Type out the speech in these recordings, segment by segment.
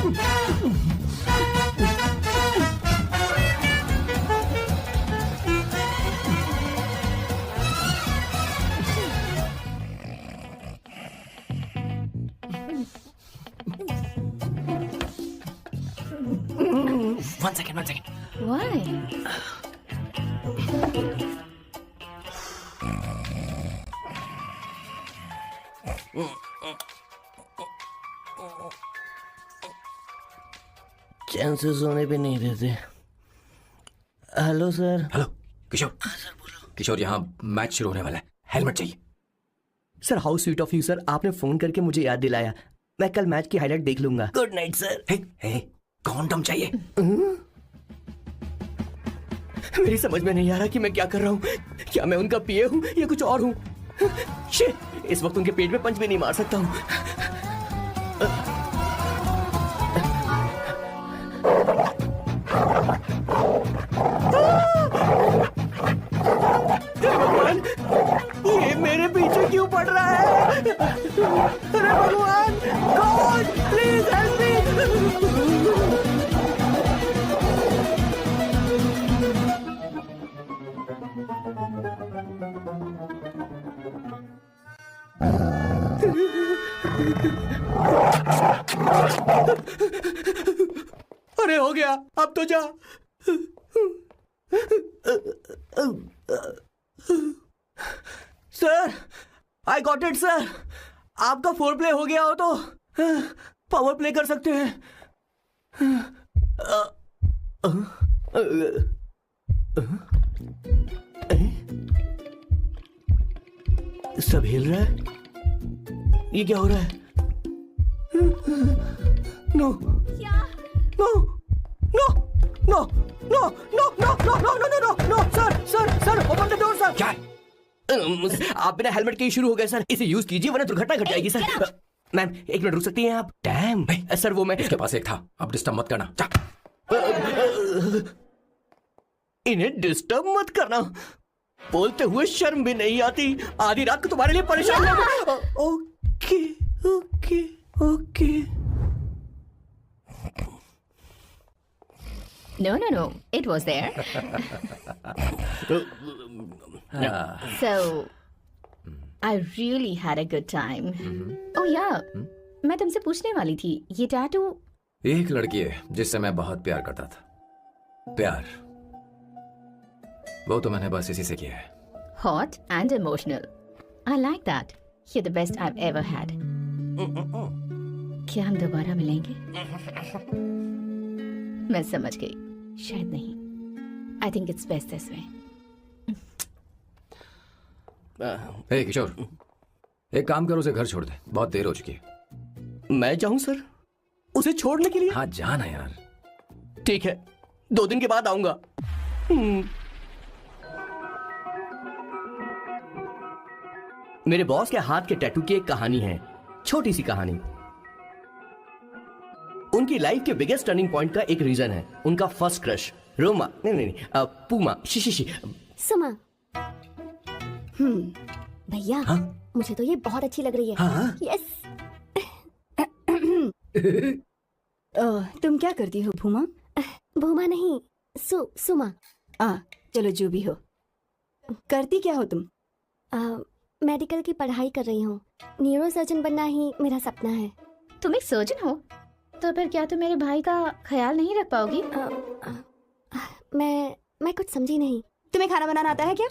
One second. Why? Chances होने पे नहीं देते। Hello sir. हेलो किशोर। किशोर, यहाँ मैच शुरू होने वाला है, हेलमेट चाहिए। Sir how sweet of you sir, आपने फोन करके मुझे याद दिलाया। मैं कल मैच की हाईलाइट देख लूंगा। Good night sir. Hey, condom चाहिए। मेरी समझ में नहीं आ रहा कि मैं क्या कर रहा हूँ। क्या मैं उनका पीए हूँ या कुछ और हूँ? शिट, इस वक्त उनके पेट में पंच भी नहीं मार सकता हूँ। भगवान, ये मेरे पीछे क्यों पड़ रहा है? अरे भगवान, गॉड प्लीज हेल्प मी। अरे हो गया, अब तो जा। Sir, I got it sir. आपका फोर प्ले हो गया हो तो पावर प्ले कर सकते हैं। सब हिल रहा है, ये क्या हो रहा है? No no no no no no no no no no no no no sir open the door sir. क्या? आप बिना हेलमेट के ही शुरू हो गए सर। इसे यूज कीजिए वरना दुर्घटना घट जाएगी सर। मैम एक मिनट रुक सकती हैं आप? डैम सर, वो मैं इसके पास एक था, अब डिस्टर्ब मत करना। जा। इन्हें डिस्टर्ब मत करना, बोलते हुए शर्म भी नहीं आती। आधी रात को तुम्हारे लिए परेशान हो। Okay okay okay. No. It was there. So, I really had a good time. Oh yeah, मैं तुमसे पूछने वाली थी, ये टैटू। एक लड़की है जिससे मैं बहुत प्यार करता था। प्यार, वो तो मैंने बस इसी से किया है। Hot and emotional. I like that. You're the best I've ever had. क्या हम दोबारा मिलेंगे? मैं समझ गई, शायद नहीं। I think it's best this way. हे किशोर, एक काम करो, उसे घर छोड़ दे, बहुत देर हो चुकी है। मैं जाऊं सर उसे छोड़ने के लिए? हाँ जाना यार। ठीक है, 2 दिन के बाद आऊंगा। मेरे बॉस के हाथ के टैटू की एक कहानी है, छोटी सी कहानी। उनकी लाइफ के बिगेस्ट टर्निंग पॉइंट का एक रीजन है उनका फर्स्ट क्रश रोमा, नहीं पूमा, शी। सुमा। भैया, मुझे तो ये बहुत अच्छी लग रही है। हाँ? यस। तुम क्या करती हो भूमा? भूमा नहीं, सुमा। चलो जो भी हो। करती क्या हो तुम? मेडिकल की पढ़ाई कर रही हूँ। न्यूरो सर्जन बनना ही मेरा सपना है। तुम एक सर्जन हो, तो फिर क्या तुम मेरे भाई का ख्याल नहीं रख पाओगी? मैं कुछ समझी नहीं। तुम्हें खाना बनाना आता है क्या?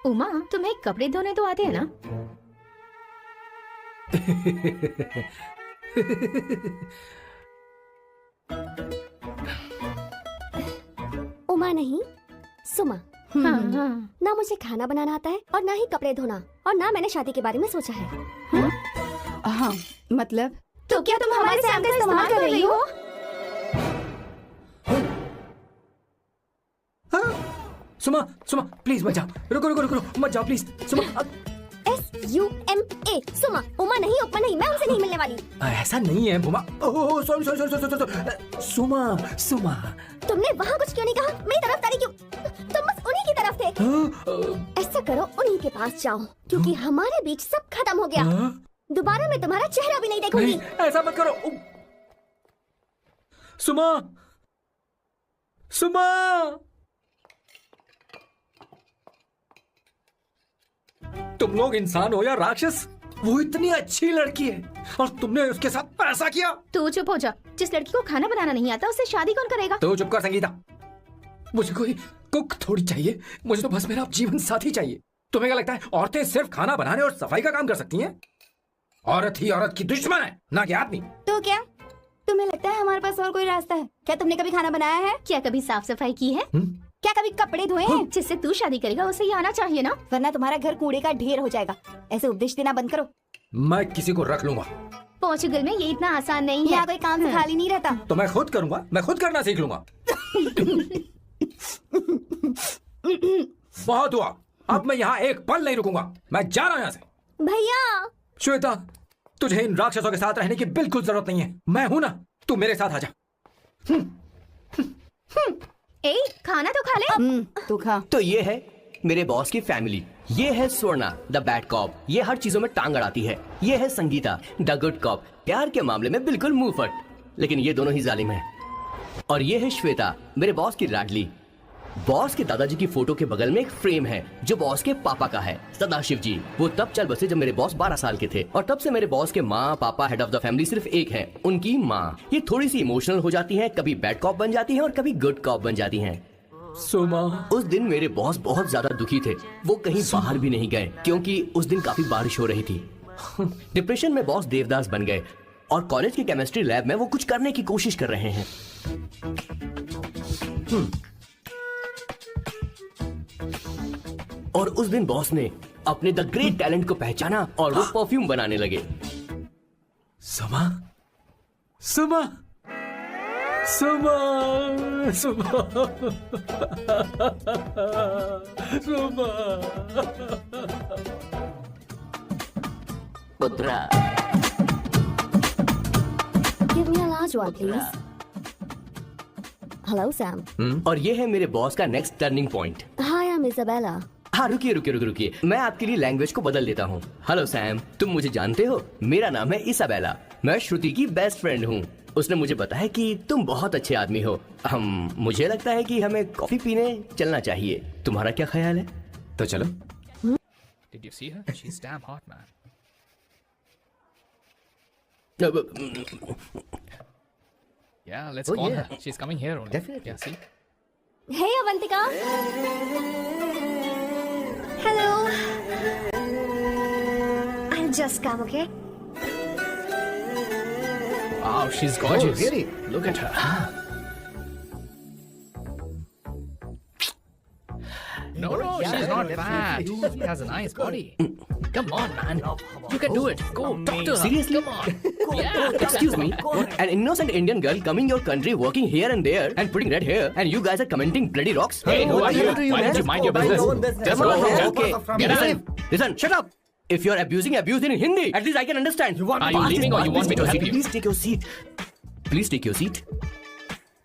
उमा, तुम्हें कपड़े धोने तो आते हैं ना? उमा नहीं, सुमा। हाँ। ना मुझे खाना बनाना आता है और ना ही कपड़े धोना, और ना मैंने शादी के बारे में सोचा है। हाँ, मतलब तो क्या तुम हमारे सैम का इस्तेमाल कर रही हो? सुमा प्लीज मत जाओ, रुको मत जाओ प्लीज। सुमा, SUMA, सुमा। उमा नहीं, उपमा नहीं, मैं उनसे नहीं मिलने वाली। ऐसा नहीं है भूमा। Oh sorry. सुमा। तुमने वहाँ कुछ क्यों नहीं कहा? मेरी तरफदारी क्यों? तुम बस उन्हीं की तरफ थे। ऐसा करो, उन्हीं के पास जाओ, क्योंकि हमारे बीच सब खत्म हो गया। दोबारा मैं तुम्हारा चेहरा भी नहीं देखूंगी। ऐसा मत करो। सुमा, सुमा। तुम लोग इंसान हो या राक्षस? वो इतनी अच्छी लड़की है और तुमने उसके साथ ऐसा किया। तू चुप हो जा। जिस लड़की को खाना बनाना नहीं आता उससे शादी कौन करेगा? तो चुप कर संगीता। मुझे कोई कुक थोड़ी चाहिए, मुझे तो बस मेरा जीवन साथी चाहिए। तुम्हें क्या लगता है औरतें सिर्फ खाना बनाने और सफाई का काम कर सकती हैं? औरत ही औरत की दुश्मन है, ना कि आदमी। तो क्या तुम्हें लगता है हमारे पास और कोई रास्ता है? क्या तुमने कभी खाना बनाया है? क्या कभी साफ सफाई की है? क्या कभी कपड़े धोए हैं? जिससे तू शादी करेगा उसे ये आना चाहिए ना। वरना तुम्हारा घर कूड़े का ढेर हो जाएगा। ऐसे उपदेश देना बंद करो। मैं किसी को रख लूंगा। पोर्चुगल में ये इतना आसान नहीं है। यहाँ कोई काम से खाली नहीं रहता। तो मैं खुद करूंगा, मैं खुद करना सीख लूंगा। बहुत हुआ, अब मैं यहाँ एक पल नहीं रुकूंगा। मैं जा रहा हूँ यहाँ से। भैया श्वेता, तुझे इन राक्षसों के साथ रहने की बिल्कुल जरूरत नहीं है। मैं हूं ना, तू मेरे साथ आ जा। ए, खाना तो खा ले। तू खा। तो ये है मेरे बॉस की फैमिली। ये है स्वर्णा द बैड कॉप, ये हर चीजों में टांग अड़ाती है। ये है संगीता द गुड कॉप, प्यार के मामले में बिल्कुल मुंह फट, लेकिन ये दोनों ही जालिम हैं। और ये है श्वेता, मेरे बॉस की लाडली। बॉस के दादाजी की फोटो के बगल में एक फ्रेम है जो बॉस के पापा का है, सदाशिव जी। वो तब चल बसे जब मेरे बॉस 12 साल के थे, और तब से मेरे बॉस के माँ पापा हेड ऑफ द फैमिली सिर्फ एक है, उनकी माँ। ये थोड़ी सी इमोशनल हो जाती हैं, कभी बैड कॉप बन जाती हैं और कभी गुड कॉप बन जाती हैं। सुमा, उस दिन मेरे बॉस बहुत ज्यादा दुखी थे। वो कहीं बाहर भी नहीं गए क्योंकि उस दिन काफी बारिश हो रही थी। डिप्रेशन में बॉस देवदास बन गए और कॉलेज के केमिस्ट्री लैब में वो कुछ करने की कोशिश कर रहे हैं। और उस दिन बॉस ने अपने द ग्रेट टैलेंट को पहचाना और वो परफ्यूम बनाने लगे। सुमा, सुमा, सुमा, सुमा, सुमा। पुत्रा, Give me a large one, please. Hello, Sam. और ये है मेरे बॉस का next turning point. Hi, I'm Isabella. हाँ, रुकिए, मैं आपके लिए लैंग्वेज को बदल देता हूँ। हेलो सैम, तुम मुझे जानते हो? मेरा नाम है इसाबेला। मैं श्रुति की बेस्ट फ्रेंड हूँ। उसने मुझे बताया कि तुम बहुत अच्छे आदमी हो। मुझे लगता है कि हमें कॉफी पीने चलना चाहिए। तुम्हारा क्या ख्याल है? तो चलो। Did you see her? She's damn hot, man. Yeah, let's call her. She's coming here only. Definitely. Yeah, see? Hey, Avantika. Hello. I'll just come, okay? Wow, she's gorgeous. Oh, really? Look at her. No, she's not bad. She has a nice body. Come on, man. You can do it. Go, talk to her. Seriously? Come on. Yeah. Excuse me, an innocent Indian girl coming your country, working here and there, and putting red hair, and you guys are commenting bloody rocks? Hey, who are you? Why Why don't you mind your business? Just go. Okay, Get out. listen, shut up. If you're abuse it in Hindi. At least I can understand. Are you leaving or you want me to help you? Please take your seat. Please take your seat.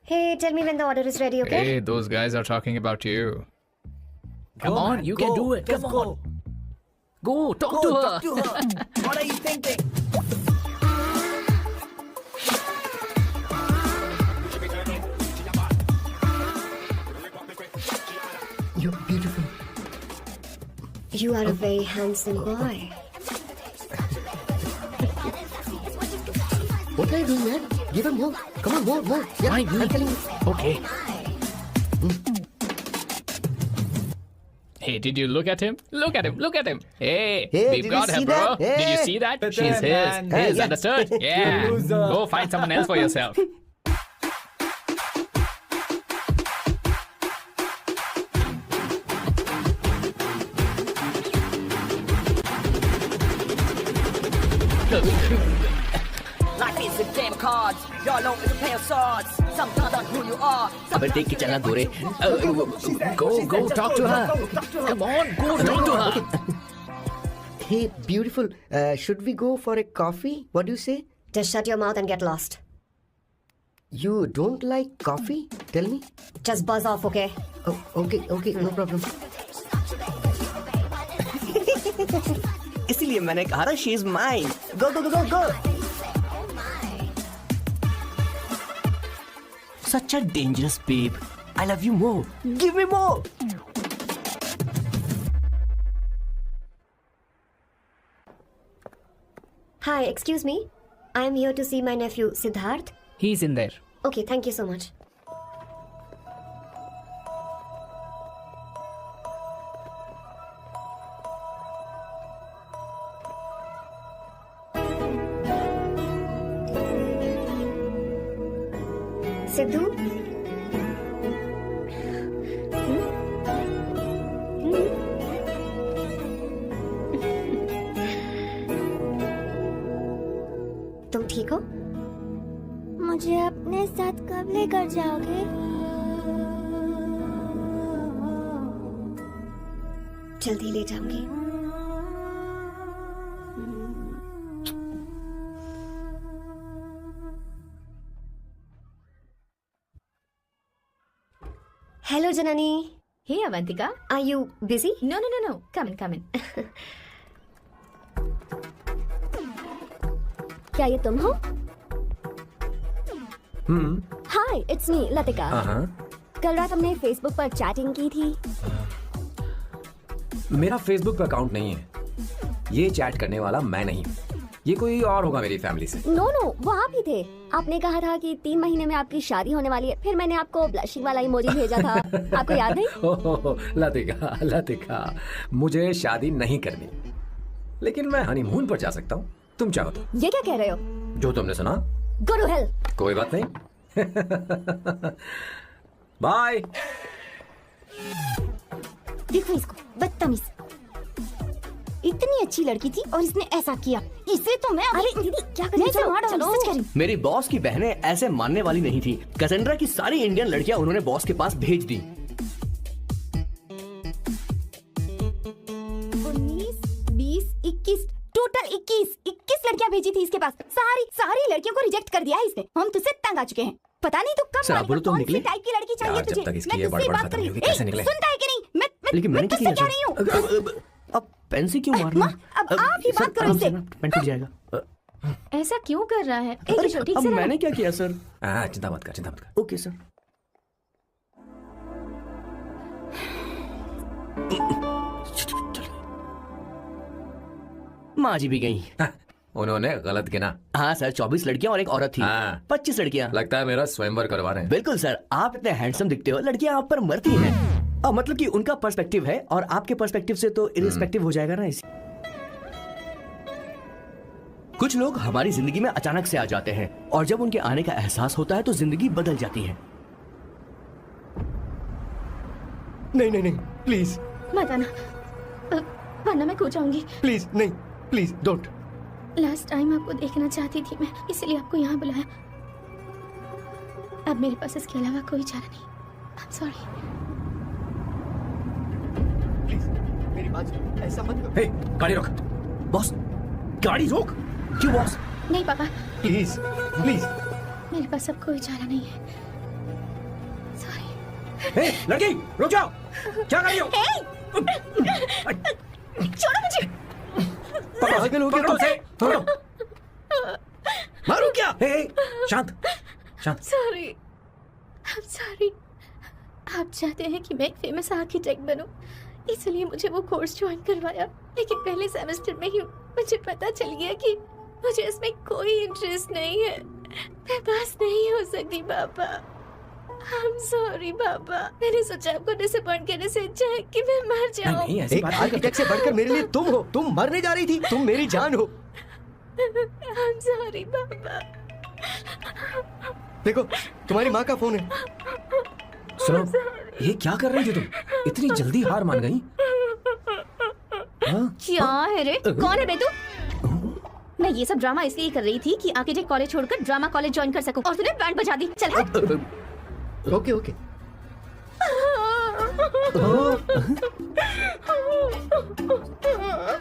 Hey, tell me when the order is ready, okay? Hey, those guys are talking about you. Come on, you can do it. Come on. Go, talk to her. What are you thinking? You're beautiful. You are a very handsome boy. What are you doing, man? Give him more. Come on, more. Yeah, Why me? I'm telling you. Okay. Hey, did you look at him? Look at him. Look at him. Hey, Hey, we've did got you her, see bro. that? Did you Hey. see that? Better She's his. man. His, Yeah. understood? Yeah. Go find someone else for yourself. Life is a game of cards. Your loan is a pair of swords. Sometimes on who you are. अबे देख के चलना गोरे. Go, talk to her. Come on, go, talk to her. Hey, beautiful. Should we go for a coffee? What do you say? Just shut your mouth and get lost. You don't like coffee? Tell me. Just buzz off, okay? Oh, okay, no problem. इसीलिए मैंने कहा था she is mine. Go, go, go, go, go. Such a dangerous babe. I love you more. Give me more. Hi, excuse me. I am here to see my nephew Siddharth. He's in there. Okay, thank you so much. Sidhu तुम ठीक हो? मुझे अपने साथ कब लेकर जाओगे? जल्दी ले जाऊंगी। Hello Janani. Hey, Avantika. Are you busy? No. Come in. क्या ये तुम हो? हाय, इट्स मी लतिका। कल रात हमने फेसबुक पर चैटिंग की थी। मेरा फेसबुक पे अकाउंट नहीं है। ये चैट करने वाला मैं नहीं हूँ। ये कोई और होगा मेरी फैमिली से। नो, वो आप ही थे। आपने कहा था कि 3 महीने में आपकी शादी होने वाली है। फिर मैंने आपको ब्लशिंग वाला इमोजी भेजा था। आपको याद है? ओहो, लतिका, मुझे शादी नहीं करनी, लेकिन मैं हनीमून पर जा सकता हूँ। तुम चाहो तो। ये क्या कह रहे हो? जो तुमने सुना। Go to hell. कोई बात नहीं। बाय। देखो इसको, बदतमीज। इतनी अच्छी लड़की थी और इसने ऐसा किया। इसे तो मैं अरे दीदी क्या कर रही हो? मेरी बॉस की बहनें ऐसे मानने वाली नहीं थी। कैसेंड्रा की सारी इंडियन लड़कियां उन्होंने बॉस के पास भेज दी। 19, 20, 21 टोटल 21 लड़कियां भेजी थी इसके पास। सारी लड़कियों को रिजेक्ट कर दिया है इसने। हम तुझसे तंग आ चुके हैं। पता नहीं तो कब सर, आप बोलो तो कौन निकले? सी टाइप की लड़की चाहिए यार, जब तुझे? तक इसकी मैं ये तुझसे बड़बड़ बात खत्म कर नहीं रही होगी, कैसे हूँ। निकले? सुनता है कि नहीं? लेकिन मैंने तुझसे क्या कह किया रही हूँ। अब पेन से क्यों मारना? अब आप ही बात करो इससे। पेन टूट जाएगा। ऐसा क्यों कर रहा है? एक मिनट, ठीक अब से रहो। मैंने क्या किया सर? चिंता मत कर। Okay sir. माँ जी भी गई। उन्होंने गलत गिना। हाँ सर, 24 लड़कियां और एक औरत थी। हाँ। 25 लड़कियां। लगता है मेरा स्वयंवर करवा रहे हैं। बिल्कुल सर, आप इतने हैंडसम दिखते हो, लड़कियां आप पर मरती हैं। और मतलब कि उनका पर्सपेक्टिव है और आपके पर्सपेक्टिव से तो इरिस्पेक्टिव हो जाएगा ना। इसी कुछ लोग हमारी जिंदगी में अचानक से आ जाते हैं और जब उनके आने का एहसास होता है तो जिंदगी बदल जाती है। नहीं प्लीज मत आना, वरना मैं खो जाऊंगी। प्लीज नहीं, प्लीज डोंट। लास्ट टाइम आपको देखना चाहती थी मैं, इसलिए आपको यहाँ बुलाया। अब मेरे पास इसके अलावा कोई चारा नहीं। I'm sorry। प्लीज मेरी बात सुनो, ऐसा मत करो। हे, गाड़ी रोक। बॉस, गाड़ी रोक। क्यों बॉस? नहीं पापा, प्लीज प्लीज। मेरे पास अब कोई चारा नहीं है। सॉरी। हे, लड़की रुक जाओ। क्या कर रही हो? छोड़ो मुझे। पागल हो गया तुम? पकड़ो। मारू क्या? हे, शांत। Sorry, I'm sorry। आप चाहते हैं कि मैं एक फेमस आर्किटेक्ट बनूं, इसलिए मुझे वो कोर्स ज्वाइन करवाया। लेकिन पहले सेमेस्टर में ही मुझे पता चल गया कि मुझे इसमें कोई इंटरेस्ट नहीं है। मैं पास नहीं हो सकती पापा। I'm sorry पापा। मैंने सोचा आपको डिसअपॉइंट करने से अच्छा है कि मैं मर जाऊं। नहीं, ऐसी एक बात आर्किटेक्ट से बढ़कर मेरे लिए तुम हो। तुम मरने जा रही थी, तुम मेरी जान हो। I'm sorry पापा। देखो, तुम्हारी माँ का फोन है। सुनो, ये क्या कर रही थी तुम? इतनी जल्दी हार मान गई? क्या है रे? कौन है बे तू? मैं ये सब ड्रामा इसलिए कर रही थी कि आर्किटेक्ट कॉलेज छोड़कर ड्रामा कॉलेज ज्वाइन कर सकूं, और तूने बैंड बजा दी। चल हट। ओके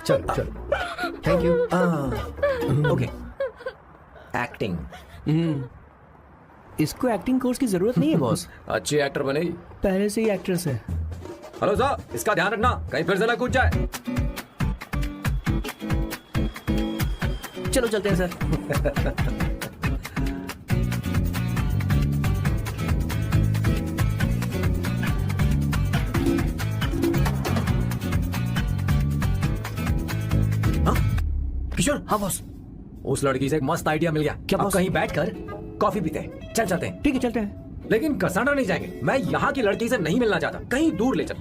चलो थैंक यू। ओके। एक्टिंग। इसको एक्टिंग कोर्स की जरूरत नहीं है बॉस। अच्छी एक्टर बनेगी। पहले से ही एक्ट्रेस है। हेलो साहब, इसका ध्यान रखना, कहीं फिर से ना कूद जाए। चलो चलते हैं सर। किशोर। हाँ बॉस। उस लड़की से एक मस्त आइडिया मिल गया। क्या अब बॉस? कहीं बैठकर कॉफी पीते हैं। चल चलते हैं। ठीक है चलते हैं। लेकिन कसाना नहीं जाएंगे। मैं यहाँ की लड़की से नहीं मिलना चाहता। कहीं दूर ले चल।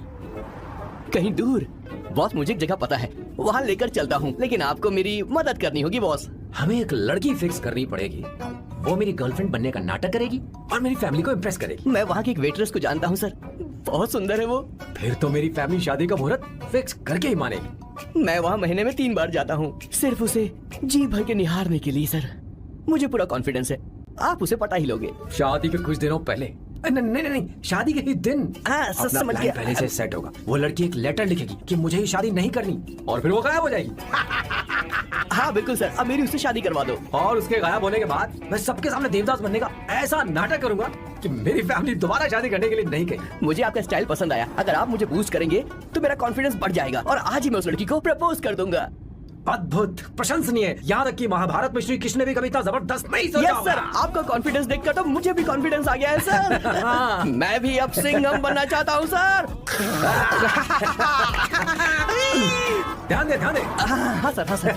कहीं दूर? बॉस मुझे एक जगह पता है, वहाँ लेकर चलता हूँ, लेकिन आपको मेरी मदद करनी होगी बॉस। हमें एक लड़की फिक्स करनी पड़ेगी। वो मेरी गर्लफ्रेंड बनने का नाटक करेगी और मेरी फैमिली को इम्प्रेस करेगी। मैं वहाँ की एक वेटरेस को जानता हूँ सर, बहुत सुंदर है वो। फिर तो मेरी फैमिली शादी का मुहूर्त फिक्स करके ही मानेगी। मैं वहाँ महीने में 3 बार जाता हूँ, सिर्फ उसे जी भर के निहारने के लिए सर। मुझे पूरा कॉन्फिडेंस है आप उसे पटा ही लोगे। शादी के कुछ दिनों पहले। नहीं, शादी के ही दिन हाँ, समझ अपना गया। प्लान पहले से सेट होगा। वो लड़की एक लेटर लिखेगी कि मुझे ही शादी नहीं करनी, और फिर वो गायब हो जाएगी। हाँ बिल्कुल सर, अब मेरी उससे शादी करवा दो। और उसके गायब होने के बाद मैं सबके सामने देवदास बनने का ऐसा नाटक करूंगा कि मेरी फैमिली दोबारा शादी करने के लिए नहीं कही। मुझे आपका स्टाइल पसंद आया। अगर आप मुझे बूस्ट करेंगे तो मेरा कॉन्फिडेंस बढ़ जाएगा और आज ही मैं उस लड़की को प्रपोज कर दूंगा। अद्भुत, प्रशंसनीय। यहाँ तक कि महाभारत में श्री कृष्ण ने भी कभी इतना जबरदस्त नहीं सोचा यस होगा। सर, आपका कॉन्फिडेंस देखकर तो मुझे भी कॉन्फिडेंस आ गया है सर। हाँ। मैं भी अब सिंघम बनना चाहता हूँ सर। ध्यान दे। हाँ सर, हाँ sir.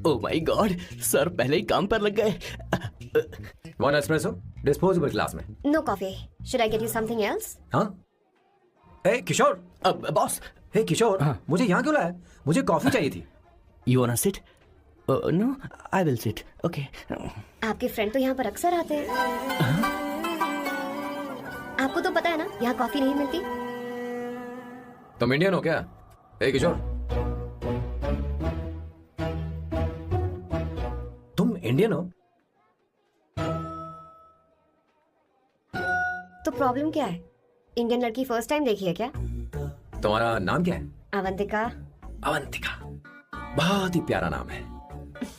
Oh my God, sir पहले ही काम पर लग गए। 1 एस्प्रेसो डिस्पोजेबल ग्लास में। No coffee. Should I get you something else? हाँ। ए किशोर। बॉस। हे किशोर, मुझे यहाँ क्यों लाया? मुझे कॉफी चाहिए थी। You want to sit? No, I will sit. Okay. आपके फ्रेंड तो यहाँ पर अक्सर आते हैं। आपको तो पता है ना, यहाँ कॉफी नहीं मिलती। तुम इंडियन हो क्या? ए किशोर, तुम इंडियन हो? तो प्रॉब्लम क्या है? इंडियन लड़की फर्स्ट टाइम देखी है क्या? तुम्हारा नाम क्या है? अवंतिका। अवंतिका, बहुत ही प्यारा नाम है।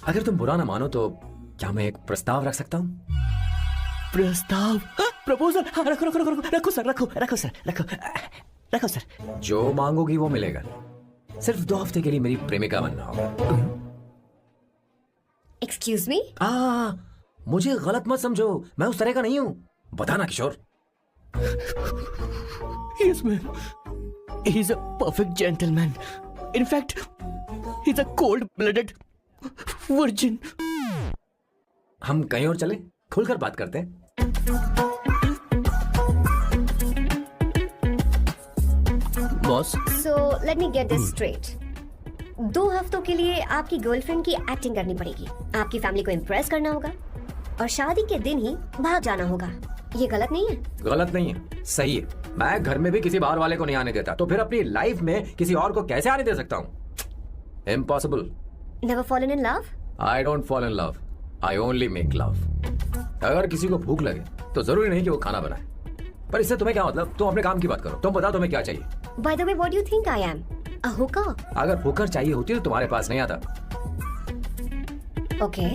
अगर तुम बुरा ना मानो तो क्या मैं एक प्रस्ताव रख सकता हूँ? प्रस्ताव? प्रपोजल? हाँ, रखो सर। जो मांगोगी वो मिलेगा। सिर्फ 2 हफ्ते के लिए मेरी प्रेमिका बनना होगा। Excuse me? मुझे गलत मत समझो, मैं उस तरह का नहीं हूँ। बताना किशोर। Yes, man. He's a perfect gentleman. In fact, he's a cold-blooded virgin. हम कहीं और चले, खुलकर बात करते हैं। Boss, So let me get this straight. 2 हफ्तों के लिए आपकी गर्लफ्रेंड की एक्टिंग करनी पड़ेगी, आपकी फैमिली को इम्प्रेस करना होगा और शादी के दिन ही भाग जाना होगा। ये गलत नहीं है? गलत नहीं है, सही है। मैं घर में भी किसी बाहर वाले को नहीं आने देता, तो फिर अपनी लाइफ में किसी और को कैसे आने दे सकता हूँ? Impossible. Never fallen in love? I don't fall in love. I only make love. अगर किसी को भूख लगे तो जरूरी नहीं कि वो खाना बनाए। पर इससे तुम्हें क्या मतलब? तुम अपने काम की बात करो। तुम बताओ तुम्हें क्या चाहिए? By the way, what do you think I am? A hooker? अगर होकर चाहिए होती तो तुम्हारे पास नहीं आता। Okay.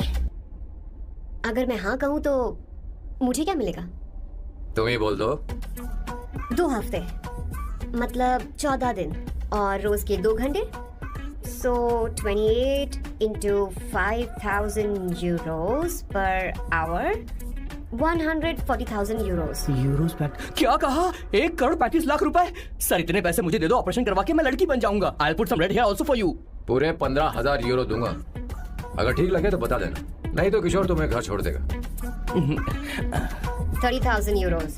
अगर मैं हाँ कहूँ तो मुझे क्या मिलेगा? तुम ही बोल दो। 2 हफ्ते मतलब 14 दिन और रोज के 2 घंटे। So 28 into 5,000 euros per hour, 140,000 euros. Euros pack? क्या कहा? 1,35,00,000 रुपए? सर इतने पैसे मुझे दे दो, ऑपरेशन करवा के मैं लड़की बन जाऊंगा। I'll put some red hair also for you. पूरे 15,000 यूरो दूंगा। अगर ठीक लगे तो बता देना, नहीं तो किशोर तुम्हें घर छोड़ देगा। 30,000 euros.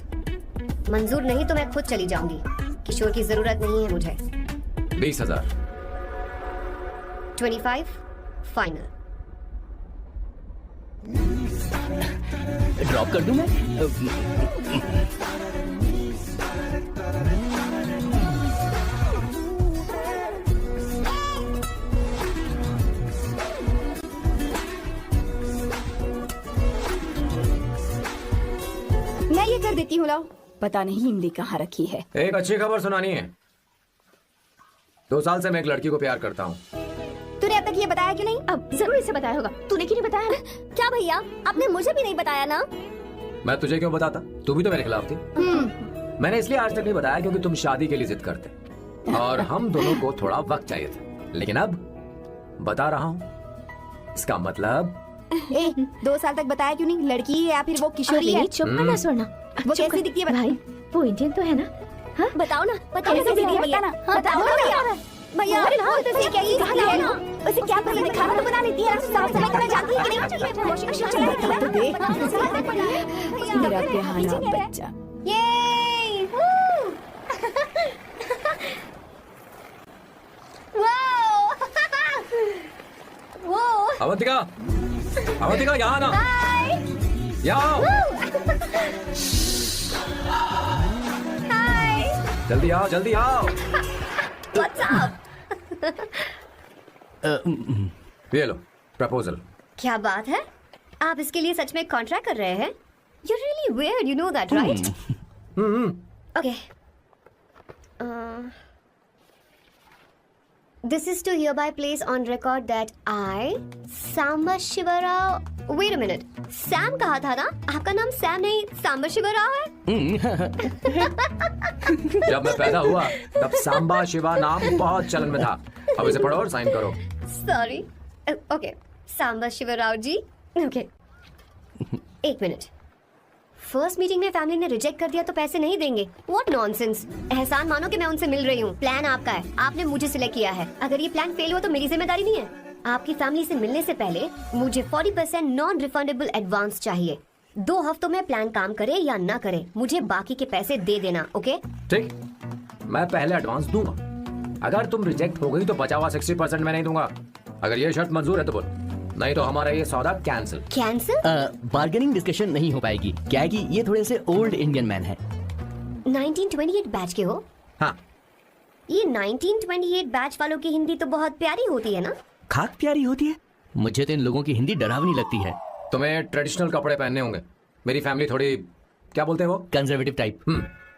मंजूर नहीं तो मैं खुद चली जाऊंगी। किशोर की जरूरत नहीं है मुझे। 20,000। 25 फाइनल। ड्रॉप कर दूं मैं? मैं ये कर देती हूँ, लाओ। पता नहीं इमली कहाँ रखी है। एक अच्छी खबर सुनानी है। 2 साल से मैं एक लड़की को प्यार करता हूँ। तूने अब तक ये बताया क्यों नहीं? अब जरूर इसे बताया होगा। तूने क्यों नहीं बताया ना? क्या भैया, आपने मुझे भी नहीं बताया ना? मैं तुझे क्यों बताता? तू भी तो मेरे खिलाफ थी। मैंने इसलिए आज तक नहीं बताया क्योंकि तुम शादी के लिए जिद करते और हम दोनों को थोड़ा वक्त चाहिए था। लेकिन अब बता रहा हूँ। इसका मतलब ए 2 साल तक बताया क्यों नहीं? लड़की है या फिर वो किशोरी है? चुप करना स्वर्ण। वो कैसी दिखती है? भाई वो इंडियन तो है ना? हाँ बताओ ना, बताओ कैसी दिखती है? बताना, बताओ ना भैया। भैया उसे क्या ये खाना है? उसे क्या पसंद है? खाना तो बना लेती है, साफ सफाई करना जानती है कि नहीं? वॉशिंग मशीन चलाती है तो देख मेरा प्यारा बच्चा। ये वो अवंतिका, अवंतिका यहाँ ना, यहाँ जल्दी आओ, जल्दी आओ। ये लो प्रपोजल। क्या बात है? आप इसके लिए सच में कॉन्ट्रैक्ट कर रहे हैं? You're really weird, you know that, right? Okay. This is to hereby place on record that I, Samba Shiva Rao. Wait a minute. Sam कहा था ना? आपका नाम सैम नहीं सांबा शिवा राव है? जब मैं पैदा हुआ तब सांबा शिवा नाम बहुत चलन में था। अब इसे पढ़ो और साइन करो। Sorry. Okay. Samba Shiva Rao ji. Okay. 1 minute. First meeting में फैमिली ने रिजेक्ट कर दिया तो पैसे नहीं देंगे? What nonsense. एहसान मानो कि मैं उनसे मिल रही हूँ। प्लान आपका है, आपने मुझे सिलेक्ट किया है। अगर ये प्लान फेल हुआ तो मेरी जिम्मेदारी नहीं है। आपकी फैमिली से मिलने से पहले मुझे 40% नॉन रिफंडेबल एडवांस चाहिए। 2 हफ्तों में प्लान काम करे या ना करे, मुझे बाकी के पैसे दे देना। ओके? ठीक, मैं पहले एडवांस दूंगा। अगर तुम रिजेक्ट हो गई तो बचा हुआ 60% मैं नहीं दूंगा। अगर ये शर्त मंजूर है तो बोल, नहीं तो हमारा ये सौदा कैंसिल। कैंसिल? बार्गेनिंग डिस्कशन नहीं हो पाएगी। क्या है कि ये थोड़े से ओल्ड इंडियन मैन है। 1928 बैच के हो? हाँ। ये 1928 बैच वालों की हिंदी तो बहुत प्यारी होती है ना? खाक प्यारी होती है? मुझे तो इन लोगों की हिंदी डरावनी लगती है। तुम्हें ट्रेडिशनल कपड़े पहनने होंगे। मेरी फैमिली थोड़ी, क्या बोलते हैं वो, कंजर्वेटिव टाइप।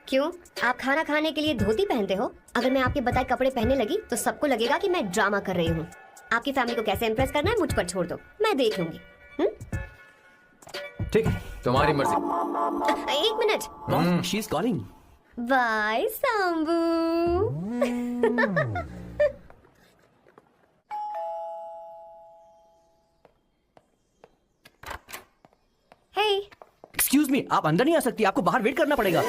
क्यों? आप खाना खाने के लिए धोती पहनते हो? अगर मैं आपके बताए कपड़े पहनने लगी तो सबको लगेगा कि मैं ड्रामा कर रही हूँ। आपकी फैमिली को कैसे इम्प्रेस करना है मुझ पर छोड़ दो, मैं देख लूंगी। ठीक, तुम्हारी मर्जी। 1 minute. She is calling. Bye Sambu. Hey, excuse me, आप अंदर नहीं आ सकती, आपको बाहर वेट करना पड़ेगा।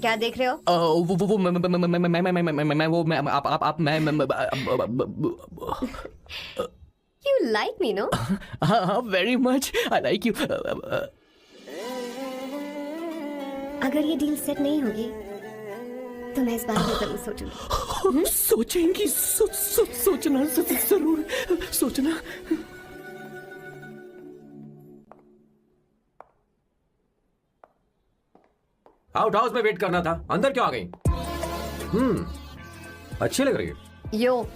क्या देख रहे हो? वो मैं वो मैं आप मैं You like me, no? हाँ, very much. I like you. अगर ये डील सेट नहीं होगी तो मैं इस बारे में जरूर सोचूंगी। सोचेंगी, सोचना जरूर सोचना। आउट हाउस में वेट करना था, अंदर क्यों आ गई? अच्छी लग रही है। यो,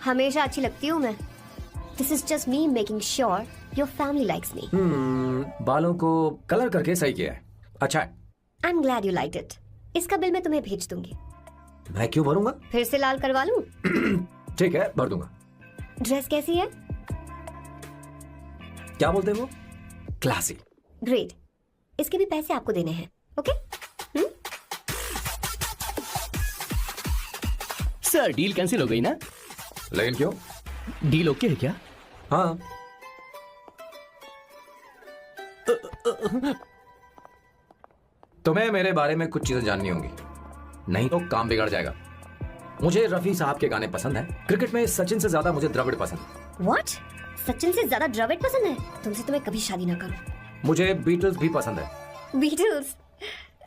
हमेशा अच्छी लगती हूँ मैं। This is just me making sure your family likes me. बालों को कलर करके सही किया है, अच्छा है। I'm glad you liked it. इसका बिल मैं तुम्हें भेज दूंगी। मैं क्यों भरूंगा? फिर से लाल करवा लूं? ठीक है, भर दूंगा। ड्रेस कैसी है? क्या बोलते हैं वो? क्लासी। ग्रेट। इसके भी पैसे आपको देने हैं, ओके? सर, डील कैंसिल हो गई ना? लेकिन क्यों? डील ओके है क्या? हाँ। तुम्हें मेरे बारे में कुछ चीजें जाननी होंगी, नहीं तो काम बिगड़ जाएगा। मुझे रफी साहब के गाने पसंद हैं। क्रिकेट में सचिन से ज्यादा मुझे द्रविड़ पसंद है। What? सचिन से ज्यादा द्रविड़ पसंद है? तुमसे तो मैं कभी शादी ना करूं। मुझे बीटल्स भी पसंद है। बीटल्स?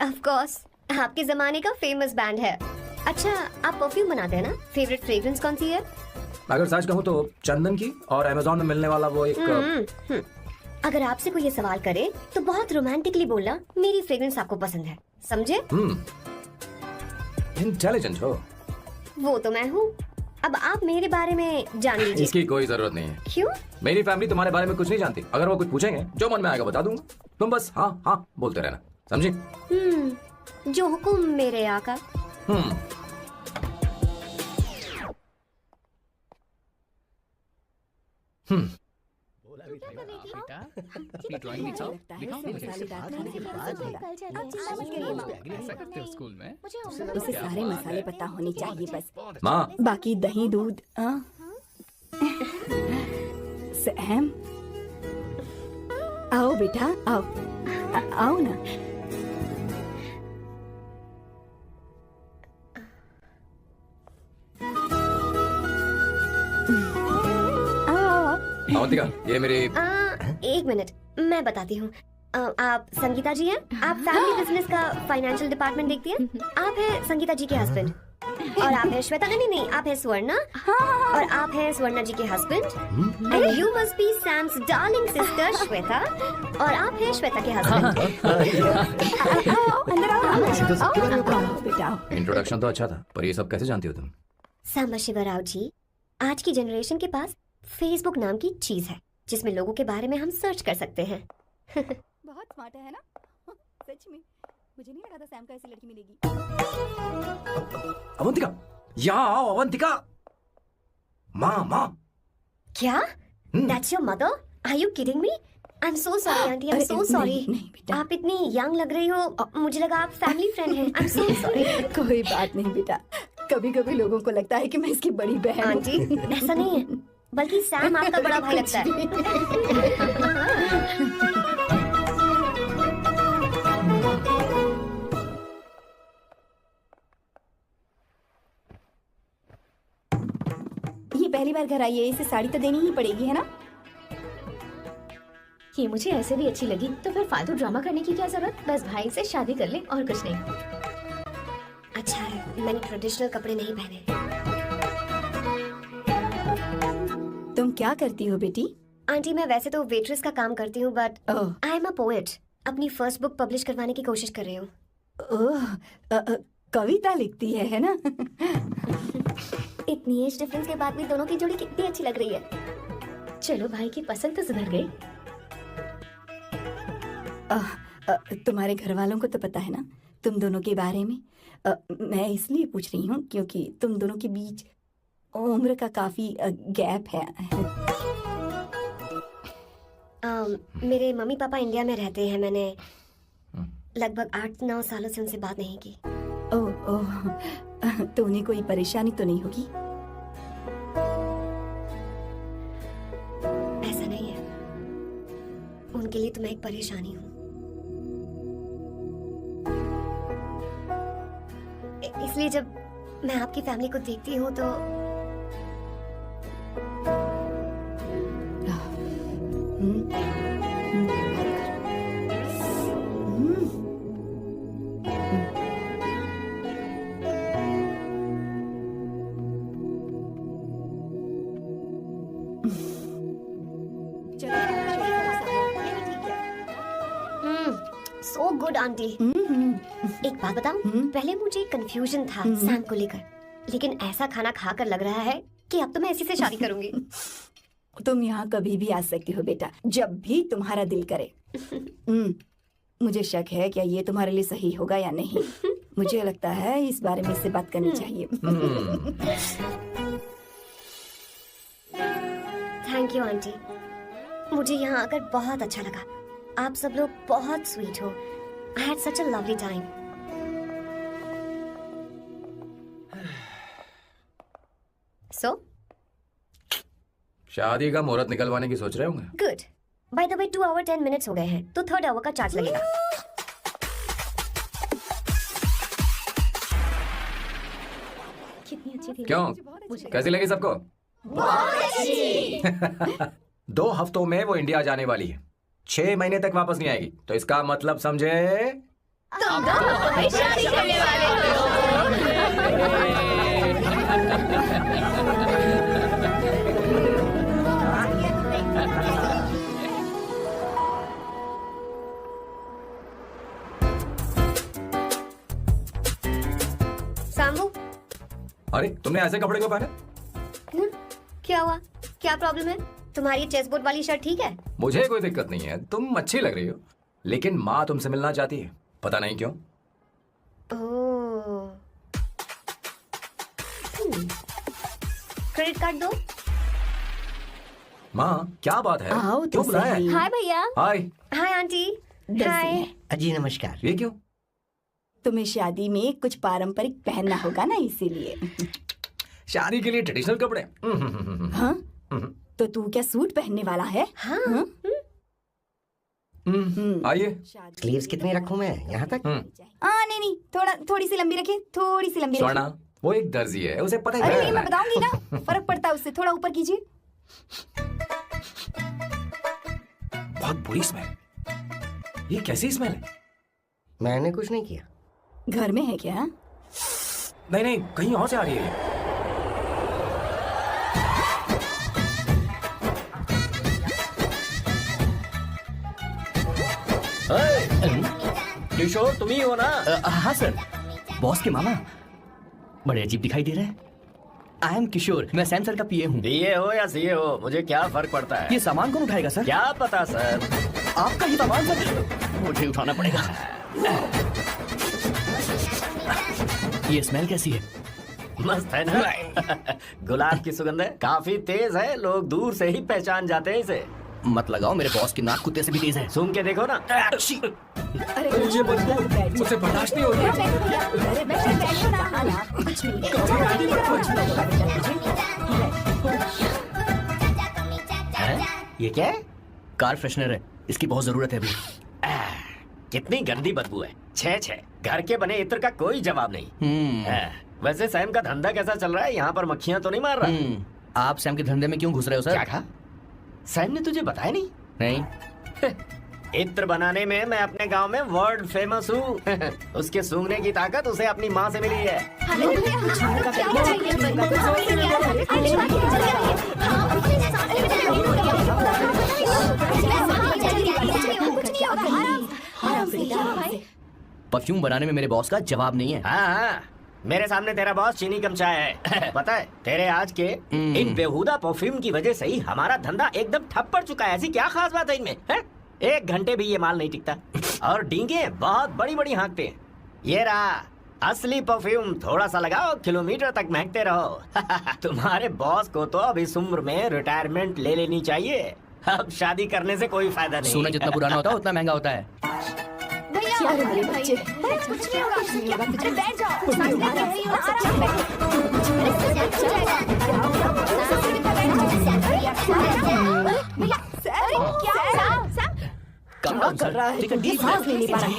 ऑफ कोर्स, आपके जमाने का फेमस बैंड है। अच्छा, आप परफ्यूम बनाते हैं ना? फेवरेट फ्रेग्रेंस कौन सी है? अगर सच कहूँ तो चंदन की, और अमेज़न में मिलने वाला वो एक अगर आपसे कोई ये सवाल करे तो बहुत रोमांटिकली बोलना, मेरी फ्रेग्रेंस आपको पसंद है, समझे? इंटेलिजेंट हो। वो तो मैं हूँ। अब आप मेरे बारे में जान लीजिए। इसकी कोई जरूरत नहीं है। क्यों? मेरी फैमिली तुम्हारे बारे में कुछ नहीं जानती। अगर वो कुछ पूछेंगे, जो मन में आएगा बता दूंगा। तुम बस हाँ हाँ बोलते रहना, समझी? जो हुकुम मेरे आका। बेटा अपनी ड्राइंग दिखाओ दिखाओ ना मुझे। मसालेदार खाने के बाद होगा। आप चिंता मत करिए माँ, ऐसा करते हो स्कूल में? उसे सारे मसाले पता होने चाहिए बस। माँ बाकी दही दूध सैम, आओ बेटा आओ, आओ ना। अवंतिका, ये मेरी एक मिनट, मैं बताती हूँ। आप संगीता जी हैं? आप फैमिली बिजनेस का फाइनेंशियल डिपार्टमेंट देखती हैं? आप हैं संगीता जी के हस्बैंड। और आप हैं श्वेता, नहीं, आप हैं स्वर्णा। और आप हैं स्वर्णा जी के husband. And you must be Sam's darling sister Shweta. और आप हैं श्वेता के हस्बैंड। अंदर आओ बेटा। इंट्रोडक्शन तो अच्छा था, पर ये सब कैसे जानती हो तुम? सांबा शिवराव जी, आज की जनरेशन के पास फेसबुक नाम की चीज है जिसमें लोगों के बारे में हम सर्च कर सकते हैं। बहुत स्मार्ट है ना? सच में मुझे नहीं लगा था सैम को ऐसी लड़की मिलेगी। अवंतिका, यहाँ आओ अवंतिका। माँ क्या? That's your mother? Are you kidding me? I'm so sorry auntie, I'm so sorry. नहीं बेटा, आप इतनी यंग लग रही हो, मुझे लगा आप फैमिली फ्रेंड हैं। I'm so sorry. कोई बात नहीं बेटा, कभी कभी लोगों को लगता है कि मैं इसकी बड़ी बहन हूँ। आंटी, ऐसा नहीं है, बल्कि सैम आपका बड़ा भाई लगता है। ये पहली बार घर आई है, इसे साड़ी तो देनी ही पड़ेगी, है ना? ये मुझे ऐसे भी अच्छी लगी, तो फिर फालतू ड्रामा करने की क्या जरूरत? बस भाई से शादी कर ले और कुछ नहीं। अच्छा है, मैंने ट्रेडिशनल कपड़े नहीं पहने। तुम क्या करती हो बेटी? आंटी, मैं वैसे तो वेट्रेस का काम करती हूँ, but oh I am a poet. अपनी फर्स्ट बुक पब्लिश करवाने की कोशिश कर रही हूँ। ओह, कविता लिखती है ना? इतनी एज डिफरेंस के बाद भी दोनों की जोड़ी कितनी अच्छी लग रही है। चलो भाई की पसंद तो सुधर गई। तुम्हारे घर वालों को तो पता है ना तुम दोनों के बारे में? मैं इसलिए पूछ रही हूँ क्योंकि तुम दोनों के बीच उम्र का काफी गैप है। मेरे मम्मी पापा इंडिया में रहते हैं। मैंने लगभग 8-9 सालों से उनसे बात नहीं की। ओह ओह, तो उन्हें कोई परेशानी तो नहीं होगी? ऐसा नहीं है, उनके लिए तो मैं एक परेशानी हूँ। इसलिए जब मैं आपकी फैमिली को देखती हूँ तो सो गुड आंटी। एक बात बताऊं, पहले मुझे कंफ्यूजन था सैम को लेकर, लेकिन ऐसा खाना खाकर लग रहा है कि अब तो मैं इसी से शादी करूंगी। तुम यहाँ कभी भी आ सकती हो बेटा, जब भी तुम्हारा दिल करे। मुझे शक है क्या ये तुम्हारे लिए सही होगा या नहीं। मुझे लगता है इस बारे में इससे बात करनी चाहिए। थैंक यू आंटी, मुझे यहाँ आकर बहुत अच्छा लगा। आप सब लोग बहुत स्वीट हो। I had such a lovely time. So? शादी का मुहूर्त निकलवाने की सोच रहे होंगे। Good. By the way, 2 hour 10 minutes हो गए हैं, तो 3rd hour का चार्ज लगेगा। कितनी अच्छी थी। क्यों, कैसी लगी सबको? बहुत अच्छी। 2 हफ्तों में वो इंडिया जाने वाली है, 6 महीने तक वापस नहीं आएगी, तो इसका मतलब समझे तुम तो शादी करने वाले हो। सांबू, अरे तुमने ऐसे कपड़े क्यों पहने? क्या हुआ? क्या प्रॉब्लम है? तुम्हारी चेस्ट बोर्ड वाली शर्ट ठीक है? मुझे कोई दिक्कत नहीं है, तुम अच्छी लग रही हो, लेकिन माँ तुमसे मिलना चाहती है, पता नहीं क्यों। ओह, क्रेडिट कार्ड दो। माँ क्या बात है? आओ तो क्यों बुलाया है? सही। हाय भैया। हाय। Hi aunty. दर्जी हाय। है। अजी नमस्कार। ये क्यों? तुम्हें शादी में कुछ पारंपरिक पहनना होगा ना, इसीलिए। शादी के लिए ट्रेडिशनल कपड़े? हाँ? तो तू क्या सूट पहनने वाला है? हाँ। आइए। स्लीव्स कितनी रखूं मैं? यहाँ तक? नहीं, थोड़ी सी लंबी रखिए, थोड़ी सी लंबी स्वर्णा, रखिए। वो एक दर्जी है, उसे पता अरे है। नहीं, मैं बताऊंगी ना, फर्क पड़ता है उससे। थोड़ा ऊपर कीजिए। बहुत बुरी स्मेल। ये कैसी स्मेल है? मैंने कुछ नहीं किया। घर में है क्या? नहीं नहीं, कहीं और से आ रही है। किशोर तुम ही हो ना? हाँ सर, बॉस के मामा। बड़े अजीब दिखाई दे रहे हैं। आई एम किशोर, मैं सैम सर का पीए हूँ। पीए हो या सीए हो, मुझे क्या फर्क पड़ता है? ये सामान कौन उठाएगा सर? क्या पता सर। आपका ही सामान सर, मुझे उठाना पड़ेगा। ये स्मेल कैसी है? मस्त है ना? गुलाब की सुगंध है, काफी तेज है, लोग दूर से ही पहचान जाते हैं इसे। मत लगाओ, मेरे बॉस की नाक कुत्ते से भी तेज है। सूंघ के देखो ना। अरे ये बदबू मुझे बर्दाश्त नहीं हो रही। अरे बैठो ना, कुछ है? ये क्या है? कार फ्रेशनर है, इसकी बहुत जरूरत है अभी। कितनी गंदी बदबू है। छे घर के बने इत्र का कोई जवाब नहीं। वैसे सैम का धंधा कैसा चल रहा है? यहाँ पर मक्खियाँ तो नहीं मार रहा? आप सैम के धंधे में क्यों घुस रहे हो सर? क्या कहा? सैम ने तुझे बताया नहीं? नहीं। इत्र बनाने में मैं अपने गांव में वर्ल्ड फेमस हूँ। उसके सूंघने की ताकत उसे अपनी माँ से मिली है। परफ्यूम बनाने में मेरे बॉस का जवाब नहीं है। हाँ, मेरे सामने तेरा बॉस चीनी कम चाय है। पता है तेरे आज के इन बेहुदा परफ्यूम की वजह से ही हमारा धंधा एकदम ठप पड़ चुका है। ऐसी क्या खास बात है इनमें? है? 1 घंटे भी ये माल नहीं टिकता और डींगे बहुत बड़ी बड़ी हाँकते हैं। ये रहा असली परफ्यूम, थोड़ा सा लगाओ, किलोमीटर तक महकते रहो। तुम्हारे बॉस को तो अब इस उम्र में रिटायरमेंट ले लेनी चाहिए। अब शादी करने से कोई फायदा नहीं। सोना जितना पुराना होता है उतना महंगा होता है। भैया, मेरे बच्चे, कुछ नहीं होगा, अरे बैठ जाओ। कम कर रहा है, ठीक है, डीप सांस ले नहीं पा रहा।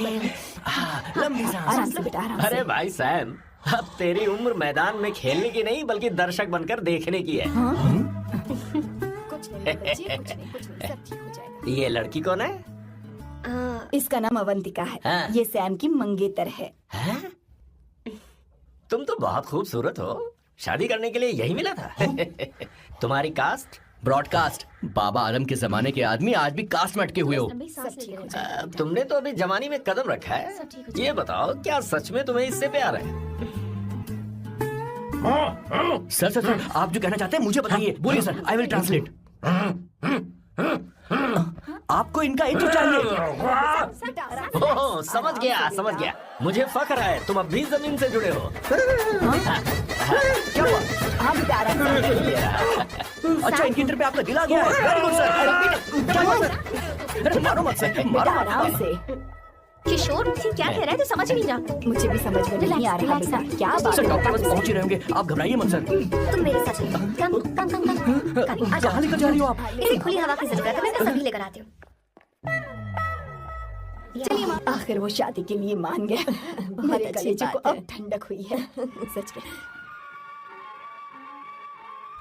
लंबी सांस। आराम से बेटा, आराम से। अरे भाई सैम, अब तेरी उम्र मैदान में खेलने की नहीं बल्कि दर्शक बनकर देखने की है। कुछ नहीं बच्चे, कुछ नहीं, सब ठीक हो जाएगा। ये लड़की कौन है? इसका नाम अवंतिका है। हाँ। ये सैम की मंगेतर है। हैं? तुम तो बहुत खूबसूरत हो, शादी करने के लिए यही मिला था। तुम्हारी कास्ट? ब्रॉडकास्ट। बाबा आलम के जमाने के आदमी आज भी कास्ट में अटके हुए हो। तुमने तो अभी जवानी में कदम रखा है। ये बताओ, क्या सच में तुम्हें इससे प्यार है? सर सर सर, आप जो कहना चाहते हैं मुझे बताइए। बोलिए सर, आई विल ट्रांसलेट। आपको इनका इत्र चाहिए? ओह, समझ गया। मुझे फख्र है तुम अब भी जमीन से जुड़े हो। क्या हुआ? हाँ बेटा, आराम से। अच्छा, इनके इंटर पे आपका दिल आ गया है। Very good sir. क्या हुआ सर? अरे मारो मत सर, मारो बेटा, मत। आराम से। किशोर क्या कह रहा है? तो समझ नहीं रहा। मुझे भी समझ में नहीं आ रहा बेटा, क्या बात सर है? डॉक्टर बस पहुंच ही रहे होंगे, आप घबराइए मत सर। तुम मेरे साथ चलो। कम। आ कहाँ लेकर जा रही हो आप? इसे खुली हवा की जरूरत है, मैं सभी लेकर आती हूँ। चलिए, आखिर वो शादी के लिए मान गया। मेरे कलेजे को अब ठंडक हुई है। सच में।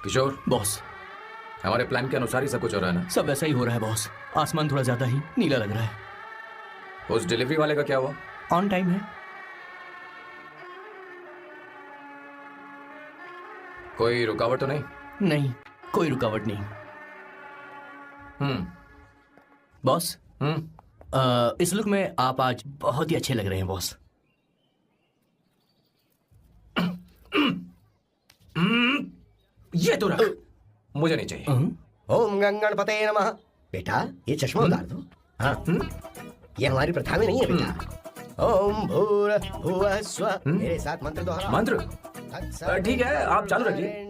किशोर, बॉस, हमारे प्लान के अनुसार ही सब कुछ हो रहा है ना? सब ऐसा ही हो रहा है बॉस। आसमान थोड़ा ज्यादा ही नीला लग रहा है। उस डिलीवरी वाले का क्या हुआ? ऑन टाइम है। कोई रुकावट तो नहीं? नहीं, कोई रुकावट नहीं। बॉस, इस लुक में आप आज बहुत ही अच्छे लग रहे हैं बॉस। ये तो रख, मुझे नहीं चाहिए। ओम गंगणपते नमः। बेटा, ये चश्मा उतार दो। हाँ, ये हमारी प्रथा में नहीं है बेटा। ओम भूर्भुवः स्वः। मेरे साथ मंत्र दोहराओ। मंत्र? ठीक है, आप चालू रखिए।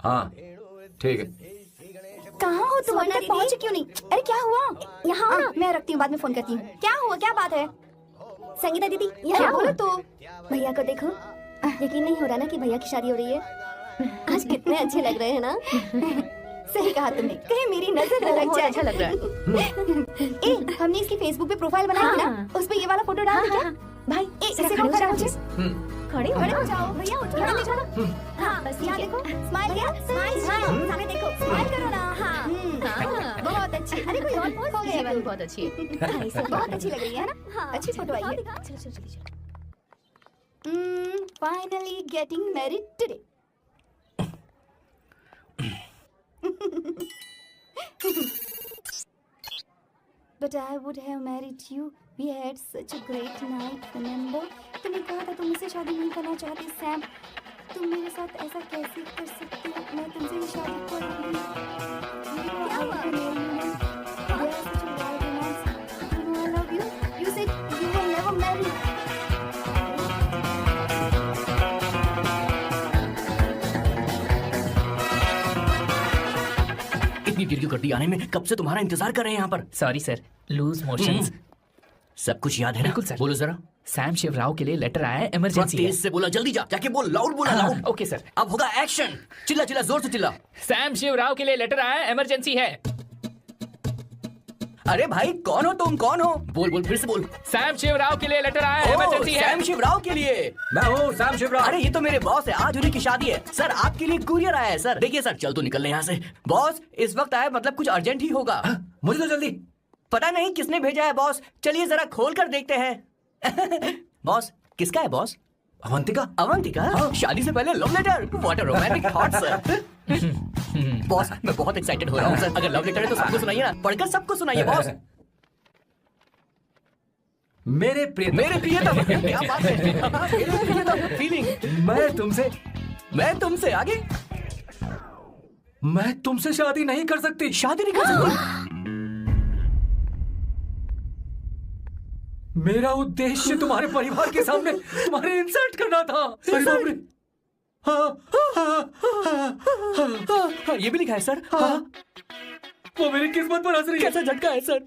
हाँ ठीक है। कहाँ हो तुम? अभी तक पहुँचे क्यों नहीं? अरे क्या हुआ? यहाँ आओ ना, मैं रखती हूँ, बाद में फोन करती हूँ। क्या हुआ, क्या बात है? संगीता दीदी यहाँ बोलो तो। भैया को देखो, यकीन नहीं हो रहा ना कि भैया की शादी हो रही है। आज कितने अच्छे लग रहे हैं ना। सही कहा तुमने, कहीं मेरी नजर न लग जाए। अच्छा लग रहा है। ए, हमने इसकी फेसबुक पे प्रोफाइल बनाई है ना, उस पे ये वाला फोटो डाल क्या? भाई इसे को खड़े हो जाओ। खड़े हो जाओ भैया, उठो ना, देखो ना। हाँ बस यहाँ देखो, स्माइल किया, स्माइल सामने देखो, स्माइल करो ना। हाँ बहुत अच्छी। अरे कोई और पोज हो गया, वाली बहुत अच्छी है। बहुत अच्छी लग रही है ना। अच्छी फोटो आई है। चलो चलो चलो। Finally getting married today. But I would have married you. We had such a great night. Remember? तुमने कहा था तुम मुझसे शादी नहीं करना चाहती सैम। तुम मेरे साथ ऐसा कैसे कर सकती हो? मैं तुमसे ही शादी करूंगी। क्या हुआ? We are such a wild romance. You know I love you. You said you will never marry. इतनी देर क्यों कर दी आने में? कब से तुम्हारा इंतजार कर रहे हैं यहाँ पर। Sorry sir, loose motions. सब कुछ याद है ना? बिल्कुल सर। बोलो जरा। सैम शिवराव के लिए लेटर आया है, थोड़ा इमरजेंसी तेज से बोला, जल्दी जा, जाके बोल, लाउड बोला, लाउड। Okay sir. अब होगा एक्शन। चिल्ला चिल्ला, जोर से चिल्ला। सैम शिवराव के लिए लेटर आया है, इमरजेंसी है। अरे भाई कौन हो तुम, कौन हो? बोल बोल, फिर से बोल। सैम शिवराव के लिए लेटर आया है, इमरजेंसी है। सैम शिवराव के लिए? मैं हूँ सैम शिवराव। अरे ये तो मेरे बॉस है, आज उन्हीं की शादी है। सर आपके लिए कुरियर आया है सर। देखिए सर, चल तू निकल ले यहाँ से। बॉस इस वक्त आया, मतलब कुछ अर्जेंट ही होगा। मुझे तो जल्दी। पता नहीं किसने भेजा है बॉस, चलिए जरा खोल कर देखते हैं। बॉस किसका है बॉस? अवंतिका। अवंतिका? शादी से पहले love letter? What a romantic thought sir. Boss मैं बहुत एक्साइटेड हो रहा हूँ सर। अगर लव लेटर है तो सबको सुनाइए ना, पढ़कर सबको सुनाइए बॉस। मेरे प्रियतम, क्या बात है। मेरे प्रियतम, फीलिंग। मैं तुमसे आगे। मैं तुमसे शादी नहीं कर सकती। शादी नहीं कर सकती? मेरा उद्देश्य तुम्हारे परिवार के सामने तुम्हारे इंसल्ट करना था। अरे बाप रे। हाँ, ये भी लिखा है सर। हाँ। वो मेरी किस्मत पर हंस रही है। कैसा झटका है सर।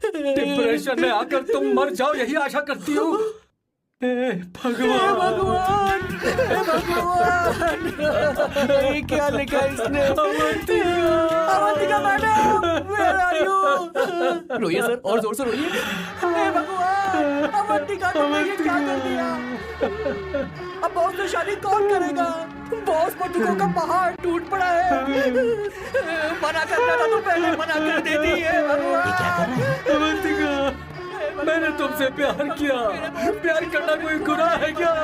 डिप्रेशन में आकर तुम मर जाओ, यही आशा करती हूँ। भगवान भगवान भगवान, क्या लिखा इसने? Avantika madam, where are you? रोइए सर, और जोर से रोइए। हे भगवान, अवंतिका तुमने ये क्या कर दिया? अब बॉस से शादी कौन करेगा? बॉस पर दुखों का पहाड़ टूट पड़ा है। मना करना था तो पहले मना कर देती है। भगवान अवंतिका, मैंने तुमसे प्यार किया। प्यार करना कोई गुनाह है क्या?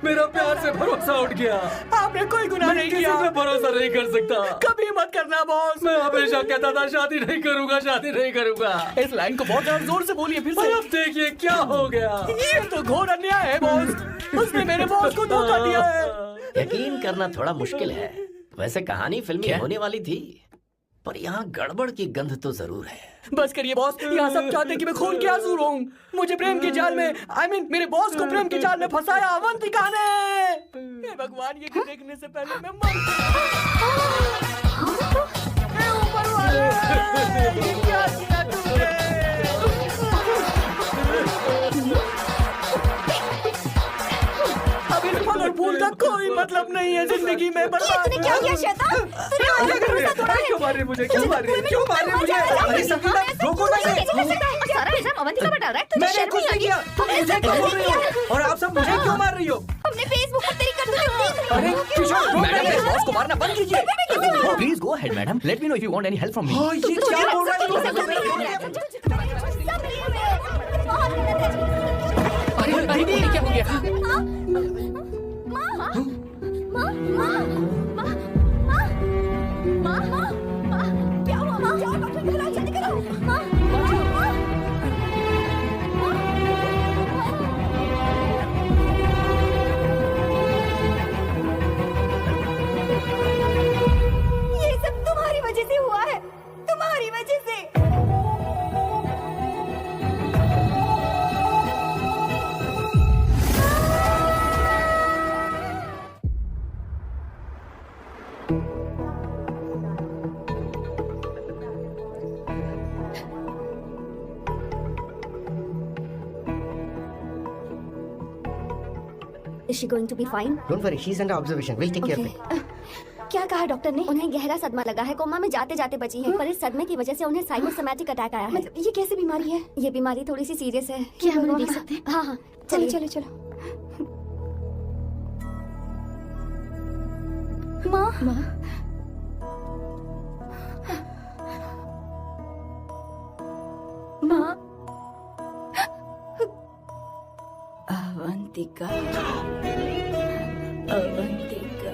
मेरा प्यार से भरोसा उठ गया। आपने कोई गुनाह नहीं किया। किसी पे भरोसा नहीं कर सकता। कभी मत करना बॉस। मैं हमेशा कहता था शादी नहीं करूंगा, शादी नहीं करूंगा। इस लाइन को बहुत ज्यादा जोर से बोलिए फिर से। अब देखिए क्या हो गया। ये तो घोर अन्याय है बॉस। उसने मेरे बॉस को धोखा दिया है। यकीन करना थोड़ा मुश्किल है। वैसे कहानी फिल्मी होने वाली थी, पर यहाँ गड़बड़ की गंध तो जरूर है। बस करिए बॉस, यहाँ सब चाहते हैं कि मैं खून के आंसू रोऊं। मुझे प्रेम के जाल में, मेरे बॉस को प्रेम के जाल में फंसाया अवंतिका ने। हे भगवान, ये देखने से पहले मैं मर ऊपर वाले, ये क्या किया तुमने? अब इस पल और भूल का कोई मतलब नहीं है जिंदगी में। तूने क्या किया शैतान? तूने मुझे भरोसा तोड़ा है। क्यों मार रही मुझे? क्यों मार रही? क्यों मार रही मुझे? अरे संगीता, रोको ना इसे। सारा इल्जाम अवंतिका पर डाल रहा है। तुझे मैंने शर्म कुछ नहीं नहीं किया। तुम मुझे क्यों बोल रही हो? और आप सब मुझे क्यों मार रही हो? हमने फेसबुक पर तेरी करतूतें देख ली। अरे किशोर, मैडम, मेरे बॉस को मारना बंद कीजिए। Please go ahead madam, let me know if you want any help from me. हाँ, ये क्या बोल रहा है? अरे दीदी, क्या हो गया? ये सब तुम्हारी वजह से हुआ है, तुम्हारी वजह से। Is she going to be fine? Don't worry, she's under observation. We'll take care of it. क्या कहा डॉक्टर ने? उन्हें गहरा सदमा लगा है, कोमा में जाते जाते बची है, पर इस सदमे की वजह से उन्हें साइकोसोमैटिक अटैक आया है। मतलब ये कैसी बीमारी है? ये बीमारी थोड़ी सी सीरियस है। क्या हम उन्हें देख सकते हैं? हाँ हाँ, चलो चलिए। चलो चलो। माँ माँ अवंतिका, अवंतिका,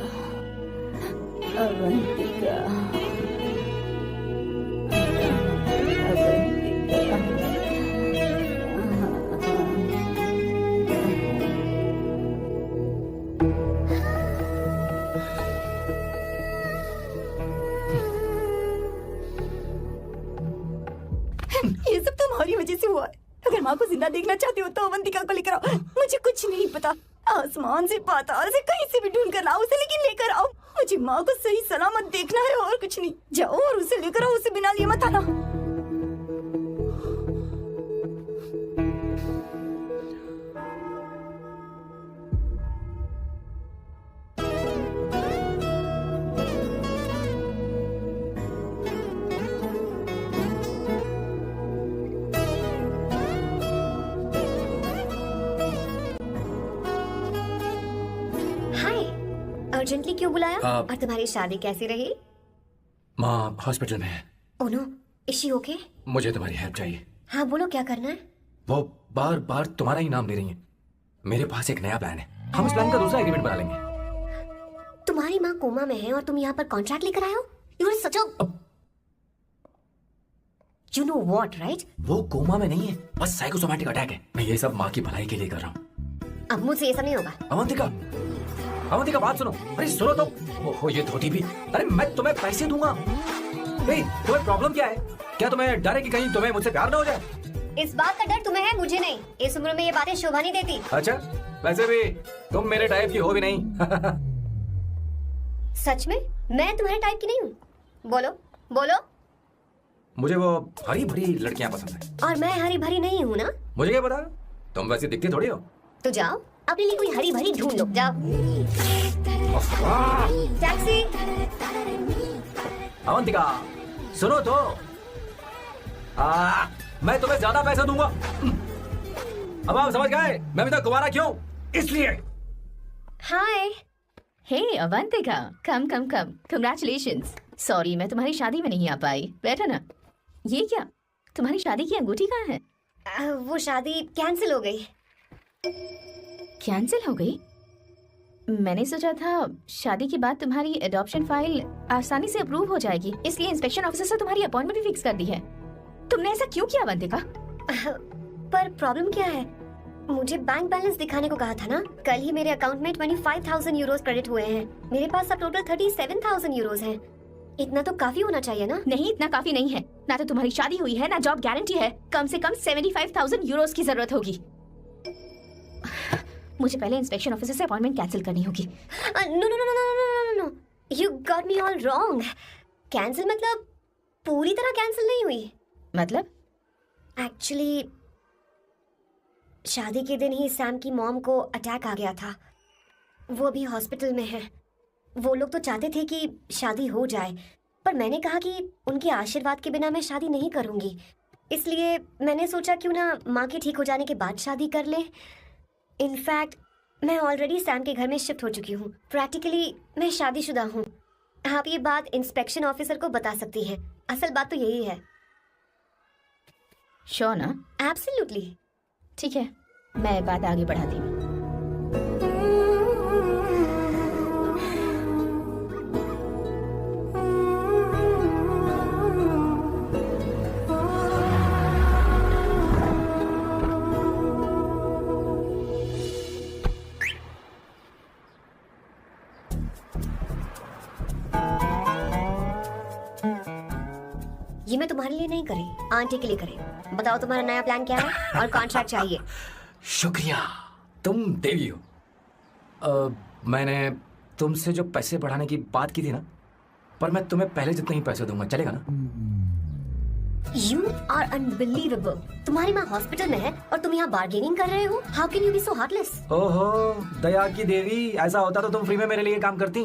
अवंतिका, ये सब तुम्हारी वजह से हुआ है। अगर माँ को जिंदा देखना चाहते हो तो अवंतिका को लेकर आओ। मुझे कुछ नहीं पता, आसमान से पाताल से कहीं से भी ढूंढ कर लाओ उसे, लेकिन लेकर आओ। मुझे माँ को सही सलामत देखना है और कुछ नहीं। जाओ और उसे लेकर आओ, उसे बिना लिए मत आना। अर्जेंटली क्यों बुलाया? आप- और तुम्हारी शादी कैसी रही? माँ हॉस्पिटल में है। Oh no, is she okay? मुझे तुम्हारी हेल्प चाहिए। हाँ बोलो, क्या करना है? वो बार बार तुम्हारा ही नाम ले रही है। मेरे पास एक नया प्लान है, हम इस प्लान का दूसरा एग्रीमेंट बना लेंगे। तुम्हारी माँ कोमा में है और तुम यहाँ पर कॉन्ट्रैक्ट लेकर आए हो? You are such a you know what, right? वो कोमा में नहीं है, बस साइकोसोमैटिक अटैक है। मैं ये सब माँ की भलाई के लिए कर रहा हूँ। अब मुझसे ये सब नहीं होगा। अवंतिका, अवंतिका बात सुनो। अरे सुनो तो। ओहो ये धोती भी। अरे मैं तुम्हें पैसे दूंगा। तुम्हें प्रॉब्लम क्या है? क्या तुम्हें डर है कि कहीं तुम्हें मुझसे प्यार ना हो जाए? इस बात का डर तुम्हें है, मुझे नहीं। इस उम्र में ये बातें शोभा नहीं देती। अच्छा, वैसे भी तुम मेरे टाइप की हो भी नहीं। सच में मैं तुम्हारे टाइप की नहीं हूँ। बोलो बोलो। मुझे वो हरी भरी लड़कियां पसंद है। और मैं हरी भरी नहीं हूँ ना? मुझे क्या पता, तुम वैसे दिखती थोड़ी हो। तो जाओ अपने लिए कोई हरी भरी ढूंढ लो, जाओ। टैक्सी। अवंतिका सुनो तो। मैं तुम्हें ज्यादा पैसा दूंगा। अब आप समझ गए मैं अभी तक कुंवारा क्यों? इसलिए। हाय। हे अवंतिका, कम कम कम, कंग्रेचुलेशंस। सॉरी मैं तुम्हारी शादी में नहीं आ पाई। बैठो ना। ये क्या, तुम्हारी शादी की अंगूठी कहाँ है? वो शादी कैंसिल हो गई। कैंसिल हो गई? मैंने सोचा था शादी के बाद तुम्हारी एडॉप्शन फाइल आसानी से अप्रूव हो जाएगी, इसलिए इंस्पेक्शन ऑफिसर से तुम्हारी अपॉइंटमेंट भी फिक्स कर दी है। तुमने ऐसा क्यों किया अवंतिका? पर प्रॉब्लम क्या है? मुझे बैंक बैलेंस दिखाने को कहा था ना। कल ही मेरे अकाउंट में 25,000 यूरोस क्रेडिट हुए हैं। मेरे पास अब टोटल 37,000 यूरोस हैं। इतना तो काफी होना चाहिए ना? नहीं, इतना काफी नहीं है। ना तो तुम्हारी शादी हुई है, ना जॉब गारंटी है। कम से कम 75,000 यूरोस की जरूरत होगी। मुझे पहले इंस्पेक्शन ऑफिसर से अपॉइंटमेंट कैंसिल करनी होगी। No no no no no no no, you got me all wrong. Cancel मतलब पूरी तरह कैंसिल नहीं हुई। मतलब? एक्चुअली शादी के दिन ही सैम की मॉम को अटैक आ गया था। वो अभी हॉस्पिटल में है। वो लोग तो चाहते थे कि शादी हो जाए, पर मैंने कहा कि उनके आशीर्वाद के बिना मैं शादी नहीं करूंगी। इसलिए मैंने सोचा क्यों ना माँ के ठीक हो जाने के बाद शादी कर ले। इनफैक्ट मैं ऑलरेडी सैम के घर में शिफ्ट हो चुकी हूँ। प्रैक्टिकली मैं शादीशुदा हूँ। आप ये बात इंस्पेक्शन ऑफिसर को बता सकती हैं। असल बात तो यही है। श्योर ना? एब्सोल्युटली। ठीक है, मैं बात आगे बढ़ाती हूँ। ये मैं तुम्हारे लिए नहीं करी, आंटी के लिए करी। बताओ तुम्हारा नया प्लान क्या है और कॉन्ट्रैक्ट चाहिए। शुक्रिया, तुम देवी हो। मैंने तुमसे जो पैसे बढ़ाने की बात की थी ना, पर मैं तुम्हें पहले जितने ही पैसे दूंगा, चलेगा ना? You are unbelievable. तुम्हारी माँ हॉस्पिटल में है और तुम यहाँ बार्गेनिंग कर रहे हो। How can you be so heartless? ओहो दया की देवी, ऐसा होता तो तुम फ्री में मेरे लिए काम करती।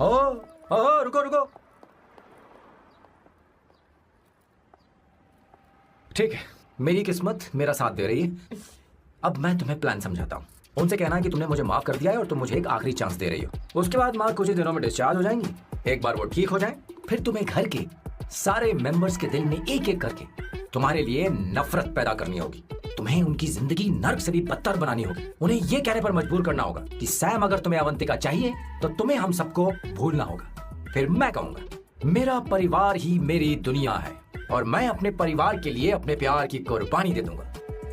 ओहो रुको रुको। ठीक है, मेरी किस्मत मेरा साथ दे रही है। अब मैं तुम्हें प्लान समझाता हूँ। उनसे कहना है कि तुमने मुझे माफ कर दिया है और तुम मुझे एक आखिरी चांस दे रही हो। उसके बाद माँ कुछ ही दिनों में डिस्चार्ज हो जाएंगी। एक बार वो ठीक हो जाए, फिर तुम्हें घर के सारे मेंबर्स के दिल में एक एक करके तुम्हारे लिए नफरत पैदा करनी होगी। तुम्हें उनकी जिंदगी नर्क से भी बदतर बनानी होगी। उन्हें ये कहने पर मजबूर करना होगा कि सैम अगर तुम्हें अवंतिका चाहिए तो तुम्हें हम सबको भूलना होगा। फिर मैं कहूंगा मेरा परिवार ही मेरी दुनिया है और मैं अपने परिवार के लिए अपने प्यार की कुर्बानी दे दूंगा।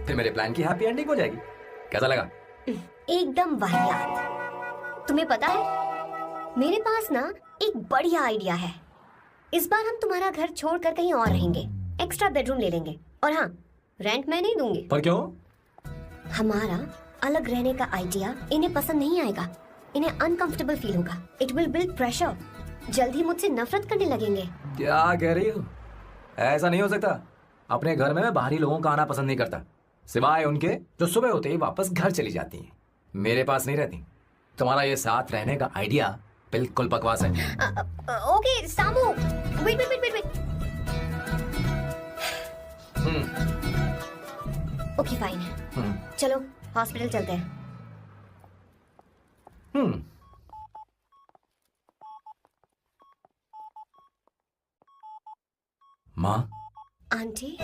फिर मेरे प्लान की हैप्पी एंडिंग हो जाएगी। कैसा लगा? एकदम वाहियात। तुम्हें पता है मेरे पास ना एक बढ़िया आइडिया है। इस बार हम तुम्हारा घर छोड़कर कहीं और रहेंगे, एक्स्ट्रा बेडरूम ले लेंगे। और हाँ, रेंट मैं नहीं दूंगी। पर क्यों? हमारा अलग रहने का आइडिया इन्हें पसंद नहीं आएगा। इन्हें अनकंफर्टेबल फील होगा। It will build pressure. जल्द ही मुझसे नफरत करने लगेंगे। क्या कह रही हो? ऐसा नहीं हो सकता। अपने घर में मैं बाहरी लोगों का आना पसंद नहीं करता, सिवाय उनके जो सुबह होते ही वापस घर चली जाती हैं, मेरे पास नहीं रहती। तुम्हारा ये साथ रहने का आइडिया बिल्कुल बकवास है। Okay Samu, wait wait wait wait. Okay fine, चलो हॉस्पिटल चलते हैं। माँ, आंटी,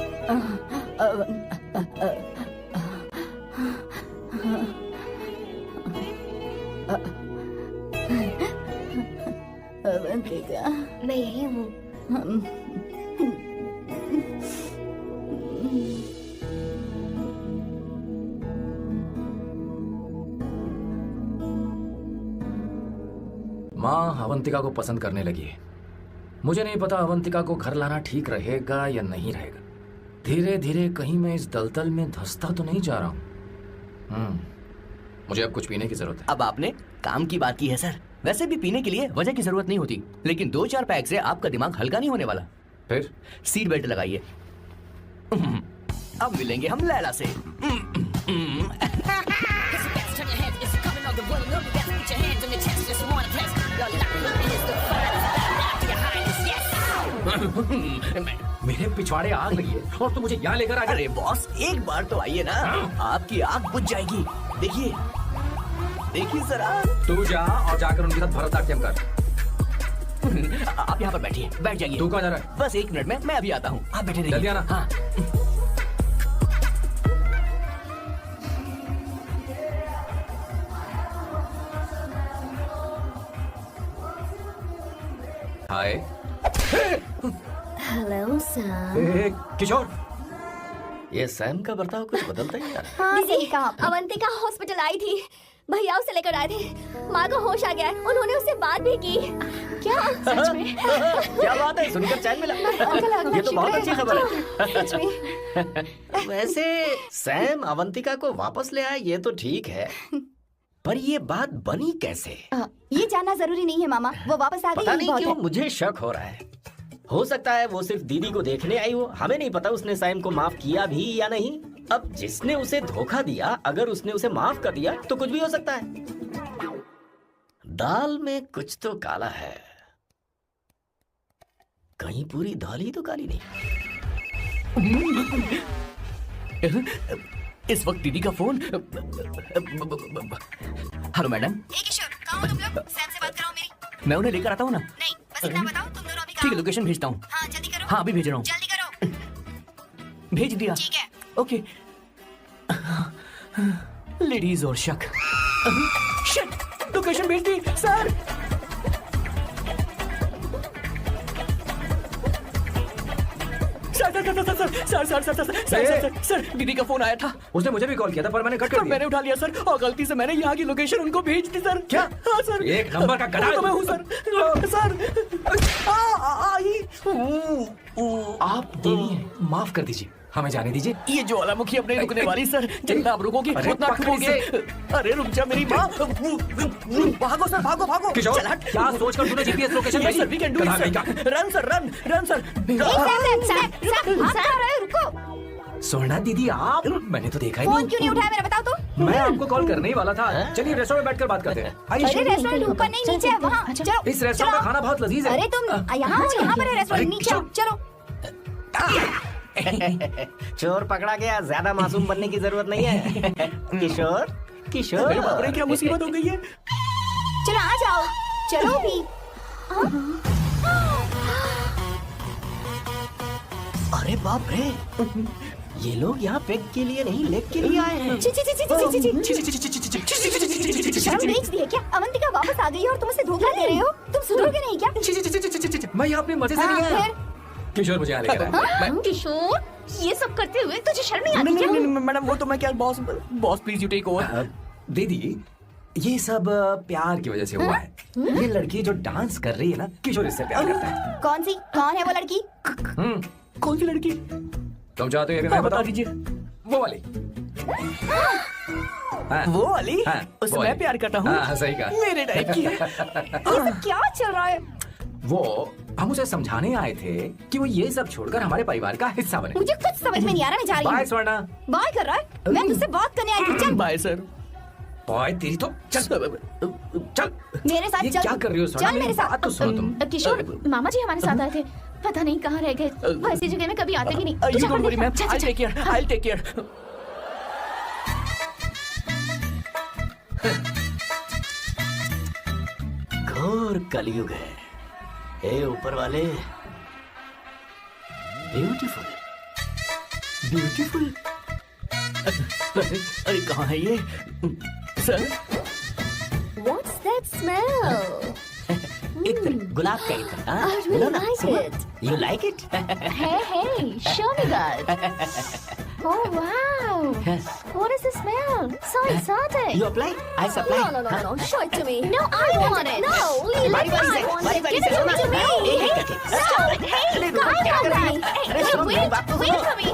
अवंतिका, मैं यही हूँ। माँ अवंतिका को पसंद करने लगी है। मुझे नहीं पता अवंतिका को घर लाना ठीक रहेगा या नहीं रहेगा। धीरे धीरे कहीं मैं इस दलदल में धंसता तो नहीं जा रहा हूँ। मुझे अब कुछ पीने की जरूरत है। अब आपने काम की बात की है सर। वैसे भी पीने के लिए वजह की जरूरत नहीं होती, लेकिन 2-4 पैक से आपका दिमाग हल्का नहीं होने वाला। फिर सीट बेल्ट लगाइए। अब मिलेंगे हम लैला से। मेरे पिछवाड़े आग लगी है और तुम मुझे यहाँ लेकर आ गए। अरे बॉस, एक बार तो आइए ना, आपकी आग बुझ जाएगी। देखिए देखिए जरा। तू जा और जाकर उनके साथ भरतनाट्यम कर। आप यहाँ पर बैठिए, बैठ जाइए। तू कहाँ जा रहा है? बस 1 मिनट में मैं अभी आता हूँ, आप बैठे रहिए। जल्दी आना। हाँ। हाय। Hello sir. ए, किशोर, ये सैम का बर्ताव कुछ बदलता ही यार। हाँ सही कहा। अवंतिका हॉस्पिटल आई थी, भैया उसे लेकर आए थे। माँ को होश आ गया है, उन्होंने उससे बात भी की। क्या सच में? क्या बात है, सुनकर चैन मिला। ये तो बहुत अच्छी खबर है। सच में। वैसे सैम अवंतिका को वापस ले आए ये तो ठीक है, पर ये बात बनी कैसे? ये जानना जरूरी नहीं है मामा, वो वापस आ गई। पता नहीं क्यों मुझे शक हो रहा है। हो सकता है वो सिर्फ दीदी को देखने आई हो, हमें नहीं पता उसने सैम को माफ किया भी या नहीं। अब जिसने उसे धोखा दिया, अगर उसने उसे माफ कर दिया तो कुछ भी हो सकता है। दाल में कुछ तो काला है, कहीं पूरी दाल ही तो काली नहीं। इस वक्त दीदी का फोन। Hello madam. किशोर, कहाँ हो तुम लोग? सैम से बात कराओ मेरी। मैं उन्हें लेकर आता हूँ ना। नहीं, बस इतना बताओ तुम दोनों अभी ठीक है, लोकेशन भेजता हूँ। हाँ जल्दी करो। हाँ अभी भेज रहा हूँ। जल्दी करो। भेज दिया। ठीक है। ओके। लेडीज और शक। शिट, लोकेशन भेज दी सर। सर दीदी का फोन आया था। उसने मुझे भी कॉल किया था पर मैंने कट कर दिया। मैंने उठा लिया सर, और गलती से मैंने यहाँ की लोकेशन उनको भेज दी सर। क्या? हाँ सर। एक नंबर का गधा। तो मैं हूँ सर। सर आप देवी हैं, माफ कर दीजिए। हमें जाने दीजिए। ये ज्वालामुखी अपने रुकने वाली सर, जितना आप रुकोगे अरे, उतना पकड़ ठुकोगे। अरे रुक जा मेरी माँ। भागो सर, भागो भागो। किशोर, चल हट। क्या सोचकर तूने जीपीएस लोकेशन Yes, भेजी? sir, we can do it, कहाँ sir. गई का? Run, sir, run, run, sir. रुको। स्वर्णा दीदी आप, मैंने तो देखा ही फोन नहीं। क्यों नहीं उठाया मेरा, बताओ तो। मैं आपको कॉल करने ही वाला था। चलिए रेस्टोरेंट में बैठकर बात करते हैं। आइए, अरे रेस्टोरेंट ऊपर नहीं, नीचे है, वहाँ। चलो। इस रेस्टोरेंट का खाना बहुत लजीज है। अरे तुम यहाँ हो, यहाँ पर है रेस्टोरेंट, नीचे आओ, चलो। चोर पकड़ा गया, ज्यादा मासूम बनने की जरूरत नहीं है। किशोर, किशोर। अरे बाप रे, क्या मुसीबत हो गई है। चलो आ जाओ, चलो भी। अरे बाप रे, ये लोग यहाँ पेग के लिए नहीं, लेग के लिए आए हैं। ची ची ची ची ची ची। शर्म बेच दी है क्या? अवंतिका वापस आ गई है और तुम उसे धोखा दे रहे हो? तुम सुधरोगे नहीं क्या? मैं यहाँ अपने मजे से नहीं आया। किशोर मुझे यहाँ लेकर आया। किशोर, ये सब करते हुए तुझे शर्म नहीं आती क्या? नहीं, मैडम वो तो मैं क्या, boss please you take over. दीदी, ये सब प्यार की वजह से हुआ है। ये लड़की जो डांस कर रही है ना, किशोर इससे प्यार करता है। कौन सी? कौन है वो लड़की? कौन सी लड़की? तुम चाहते हो कि मैं बता बताऊं? दीजिए। वो वाली। हाँ, वो वाली? हाँ, उससे वो मैं वाली। प्यार करता हूँ। हाँ, सही कहा। मेरे टाइप की है। ये सब क्या चल रहा है? वो हम उसे समझाने आए थे कि वो ये सब छोड़कर हमारे परिवार का हिस्सा बने। मुझे कुछ समझ में नहीं आ रहा, मैं जा रही बाय हूँ। स्वर्णा। बाय कर रहा है? मैं तुझसे बात करने आई थी, चल। Bye sir. बाय तेरी तो चल चल। मेरे साथ ये चल। क्या कर रही हो स्वर्णा? चल मेरे साथ। बात तो सुनो तुम। किशोर, मामा जी हमारे साथ आए थे, पता नहीं कहाँ रह गए। वो ऐसी जगह में कभी आते भी नहीं। तू You जा don't कर worry, देख। ma'am. जा, जा, I'll जा। take care. I'll take care. घोर कलयुग है। हे ऊपर वाले, ब्यूटीफुल, ब्यूटीफुल। अरे कहाँ है ये सर? What's that smell? इत्र, गुलाब का इत्र। हाँ, I really लो ना, like सुनो। it. You like it? Hey, show me that. Oh wow, what is the smell? So exotic. You apply? I supply. No. Show it to me. No, I want it. No, leave बारी it. बारी से, I want बारी it. बारी Give से it सुनो। to me. एक एक करके। Stop. Hey, अरे रुको, I क्या want कर रही that. है? Hey, अरे सुनो, मेरी wait, बात तो wait सुनो। for me.